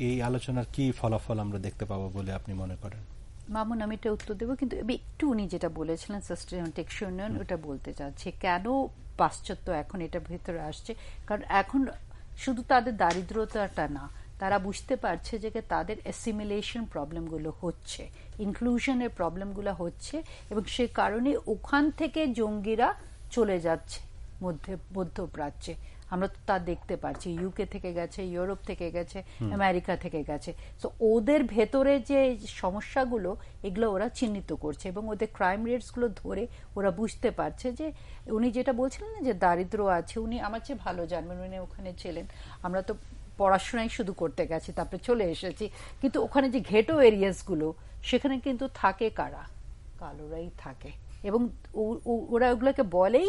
এই আলোচনার কি ফলাফল আমরা দেখতে পাবো বলে আপনি মনে করেন? মামুন, আমি এটা উত্তর দেবো, কিন্তু একটু উনি যেটা বলেছিলেন সাস্টেইনেবল টেকসই উন্নয়ন, ওটা বলতে চাচ্ছি কেন পাশ্চাত্য এখন এটার ভিতরে আসছে। কারণ এখন শুধু তাদের দারিদ্রতাটা না, তারা বুঝতে পারছে যে তাদের অ্যাসিমিলেশন প্রবলেমগুলো হচ্ছে, ইনক্লুশনের প্রবলেমগুলো হচ্ছে, এবং সে কারণে ওখান থেকে জঙ্গিরা চলে যাচ্ছে মধ্যপ্রাচ্যে। আমরা তো তা দেখতে পাচ্ছি, ইউকে থেকে গেছে, ইউরোপ থেকে গেছে, আমেরিকা থেকে গেছে। সো ওদের ভেতরে যে সমস্যাগুলো, এগুলো ওরা চিহ্নিত করছে, এবং ওদের ক্রাইম রেটসগুলো ধরে ওরা বুঝতে পারছে যে উনি যেটা বলছিলেন না যে দারিদ্র আছে, উনি আমার চেয়ে ভালো জানবেন, উনি ওখানে ছিলেন। আমরা তো পড়াশোনাই শুধু করতে গেছি, তারপরে চলে এসেছি, কিন্তু ওখানে যে ঘেটো এরিয়াসগুলো, সেখানে কিন্তু থাকে কারা? কালোরাই থাকে, এবং ওরা ওগুলোকে বলেই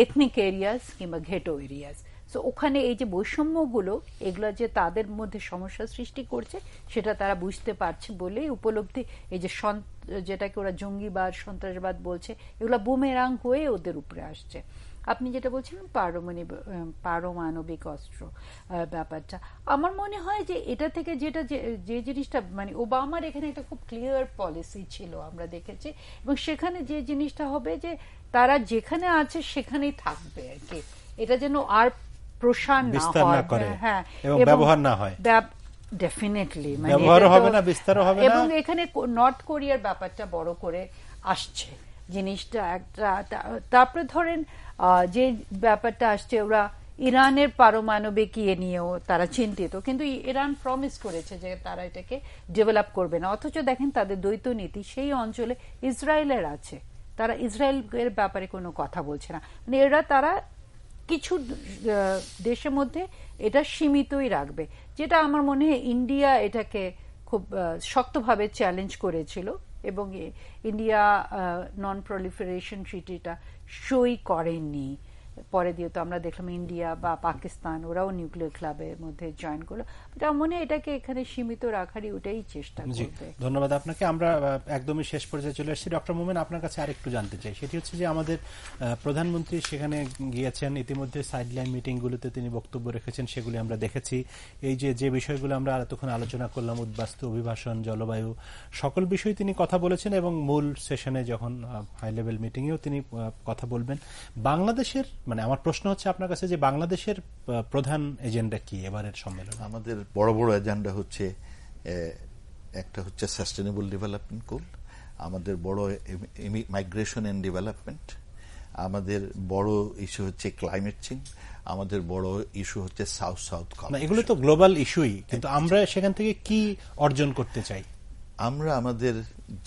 এথনিক এরিয়াস কিংবা ঘেটো এরিয়াস। সো ওখানে এই যে বৈষম্যগুলো, এগুলো যে তাদের মধ্যে সমস্যা সৃষ্টি করছে, সেটা তারা বুঝতে পারছে বলেই উপলব্ধি, এই যে যেটাকে ওরা জঙ্গিবাদ, সন্ত্রাসবাদ বলছে, এগুলো বুমেরাং হয়ে ওদের উপরে আসছে। আপনি যেটা বলছিলেন পারমাণবিক অস্ত্র ব্যাপারটা, আমার মনে হয় যে এটা থেকে যেটা যে জিনিসটা, মানে ওবামার এখানে একটা খুব ক্লিয়ার পলিসি ছিল, আমরা দেখেছি, এবং সেখানে যে জিনিসটা হবে যে তারা যেখানে আছে সেখানেই থাকবে আর কি, এটা যেন আর প্রসার না হয়, হ্যাঁ, এবং ব্যবহার না হয়, ডেফিনেটলি ব্যবহারও হবে না, বিস্তারও হবে না। এবং এখানে নর্থ কোরিয়ার ব্যাপারটা বড় করে আসছে জিনিসটা একটা। তারপরে ধরেন যে ব্যাপারটা আসছে, ওরা ইরানের পারমাণবিক ইয়ে নিয়েও তারা চিন্তিত, কিন্তু ইরান প্রমিস করেছে যে তারা এটাকে ডেভেলপ করবে না, অথচ দেখেন তাদের দ্বৈত নীতি সেই অঞ্চলে ইসরায়েলের আছে, তারা ইসরায়েলের ব্যাপারে কোনো কথা বলছে না, মানে তারা কিছু দেশের মধ্যে এটা সীমিতই রাখবে, যেটা আমার মনে হয় ইন্ডিয়া এটাকে খুব শক্তভাবে চ্যালেঞ্জ করেছিল, এবং ইন্ডিয়া নন প্রলিফারেশন ট্রিটিটা সই করেনি। পরে দিয়ে তো আমরা দেখলাম ইন্ডিয়া বা পাকিস্তান ওরাও নিউক্লিয়ার ক্লাবের মধ্যে জয়েন করলো। আমার মনে হয় এটাকে এখানে সীমিত রাখারই ওটাই চেষ্টা করবে। ধন্যবাদ আপনাকে। আমরা একদমই শেষ পর্যায়ে চলে এসেছি। ডক্টর মোমেন, আপনার কাছে আরেকটু জানতে চাই, সেটি হচ্ছে যে আমাদের প্রধানমন্ত্রী সেখানে গিয়েছেন, ইতিমধ্যে সাইডলাইন মিটিংগুলোতে তিনি বক্তব্য রেখেছেন, সেগুলি আমরা দেখেছি। এই যে বিষয়গুলো আমরা এতক্ষণ আলোচনা করলাম, উদ্বাস্তু, অভিবাসন, জলবায়ু, সকল বিষয়ে তিনি কথা বলেছেন, এবং মূল সেশনে যখন হাই লেভেল মিটিংয়েও তিনি কথা বলবেন। বাংলাদেশের, মানে আমার প্রশ্ন হচ্ছে আপনার কাছে যে বাংলাদেশের প্রধান এজেন্ডা কি এবারের সম্মেলন? আমাদের বড় বড় এজেন্ডা হচ্ছে, একটা হচ্ছে সাস্টেনেবল ডেভেলপমেন্ট গোল, আমাদের বড় মাইগ্রেশন এন্ড ডেভেলপমেন্ট, আমাদের বড় ইস্যু হচ্ছে ক্লাইমেট চেঞ্জ, আমাদের বড় ইস্যু হচ্ছে সাউথ সাউথ। এগুলো তো গ্লোবাল ইস্যুই, কিন্তু আমরা সেখান থেকে কি অর্জন করতে চাই? আমরা আমাদের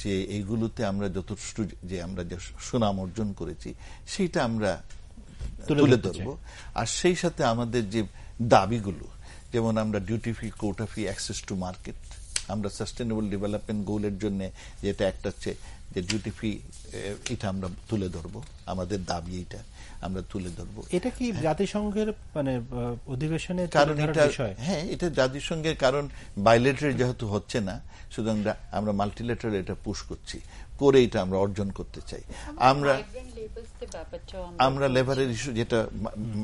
যে এইগুলোতে আমরা যথেষ্ট যে আমরা যে সুনাম অর্জন করেছি সেইটা আমরা তুলে ধরবো, আর সেই সাথে আমাদের যে দাবিগুলো, যেমন আমরা duty free, quota free, access to market, আমরা সাস্টেনেবল ডেভেলপমেন্ট গোলের জন্য যেটা একটা হচ্ছে যে ডিউটি ফ্রি, এটা আমরা তুলে ধরবো, আমাদের দাবি এটা আমরা তুলে ধরবো। এটা কি জাতিসংঘের মানে অধিবেশনের কারণ এটা, হ্যাঁ, এটা জাতিসংঘের, কারণ বাইলেটারাল যেহেতু হচ্ছে না, সুতরাং আমরা মাল্টিলেটারাল এটা পুশ করছি, করে এটা আমরা অর্জন করতে চাই। আমরা লেবারের ইস্যু, যেটা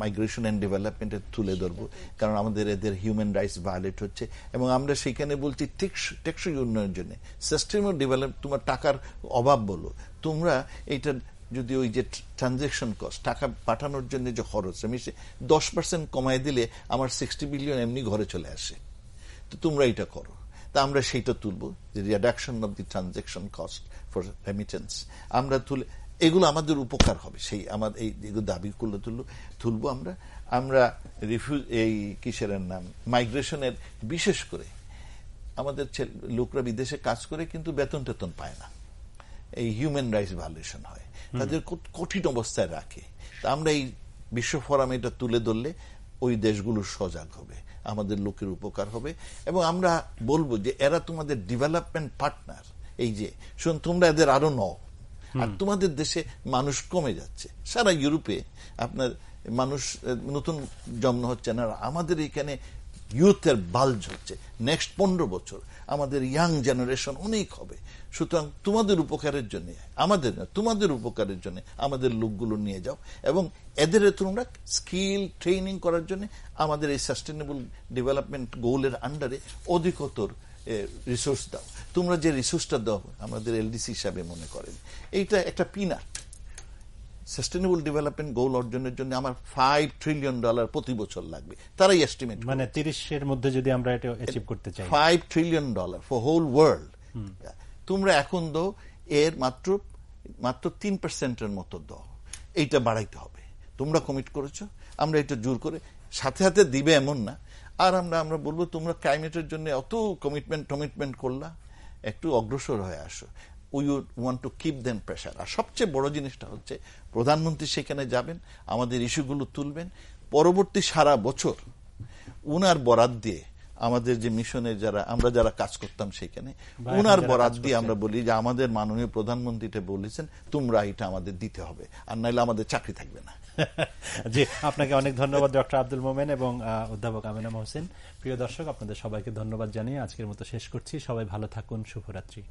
মাইগ্রেশন এন্ড ডেভেলপমেন্টে তুলে ধরবো, কারণ আমাদের এদের হিউম্যান রাইটস ভায়োলেট হচ্ছে, এবং আমরা সেখানে বলছি টেকসই উন্নয়নের জন্য সাস্টেনেবল ডেভেলপ। তোমার টাকার অভাব বলো, তোমরা এইটা যদি ওই যে ট্রানজাকশন কস্ট, টাকা পাঠানোর জন্য যে খরচ, আমি 10% কমায় দিলে আমার 60 বিলিয়ন এমনি ঘরে চলে আসে, তো তোমরা এটা করো। তা আমরা সেইটা তুলবো, যে reduction of the transaction cost for remittance আমরা তুলে, এগুলো আমাদের উপকার হবে। সেই আমার এই দাবিগুলো তুলবো আমরা রিফিউজ, এই কিসের নাম, মাইগ্রেশনের, বিশেষ করে আমাদের লোকরা বিদেশে কাজ করে কিন্তু বেতন টেতন পায় না, এই হিউম্যান রাইটস ভায়োলেশন হয়, তাদের কঠিন অবস্থায় রাখে। তা আমরা এই বিশ্ব ফোরামে এটা তুলে ধরলে ওই দেশগুলো সজাগ হবে, আমাদের লোকের উপকার হবে, এবং আমরা বলবো যে এরা তোমাদের ডেভেলপমেন্ট পার্টনার, এই যে শোন তোমরা এদের আরো নও, আর তোমাদের দেশে মানুষ কমে যাচ্ছে, সারা ইউরোপে আপনার মানুষ নতুন জন্ম হচ্ছে না, আমাদের এখানে ইউথের বাল্জ হচ্ছে, নেক্সট 15 বছর আমাদের ইয়াং জেনারেশন অনেক হবে। সুতরাং তোমাদের উপকারের জন্য, আমাদের না, তোমাদের উপকারের জন্য আমাদের লোকগুলো নিয়ে যাও, এবং এদের তোমরা স্কিল ট্রেনিং করার জন্য আমাদের এই সাস্টেনেবল ডেভেলপমেন্ট গোলের আন্ডারে অধিকতর রিসোর্স দাও। তোমরা যে রিসোর্সটা দাও আমাদের এলডিসি হিসাবে মনে করেন, এইটা একটা পিনাট, সাস্টেনেবল ডেভেলপমেন্ট গোল অর্জনের জন্য আমার $5 ট্রিলিয়ন প্রতি বছর লাগবে, তারাই এস্টিমেট, মানে 30-এর মধ্যে যদি আমরা এটা অ্যাচিভ করতে চাই, $5 ট্রিলিয়ন ফর হোল ওয়ার্ল্ড। তোমরা এখন দাও এর মাত্র 3% মতো দাও, এইটা বাড়াইতে হবে। তোমরা কমিট করেছো, আমরা এটা জোর করে সাথে সাথে দিবে এমন না। আর আমরা বলবো তোমরা ক্লাইমেটের জন্য অত কমিটমেন্ট করলা, একটু অগ্রসর হয়ে আসো। We want to keep them pressure. আর সবচেয়ে বড় জিনিসটা হচ্ছে প্রধানমন্ত্রী সেখানে যাবেন, আমাদের ইস্যুগুলো তুলবেন, পরবর্তী সারা বছর উনার বরাত দিয়ে আমাদের যে মিশনে আমরা যারা কাজ করতাম সেখানে উনার বরাত দিয়ে আমরা বলি যে আমাদের মাননীয় প্রধানমন্ত্রীটা বলেছেন তোমরা এটা আমাদের দিতে হবে, আর নাইলে আমাদের চাকরি থাকবে না। জি, আপনাকে অনেক ধন্যবাদ ডক্টর আব্দুল মোমেন এবং অধ্যাপক আমেনা মহসিন। প্রিয় দর্শক, আপনাদের সবাইকে ধন্যবাদ জানিয়ে আজকের মতো শেষ করছি। সবাই ভালো থাকুন, শুভরাত্রি।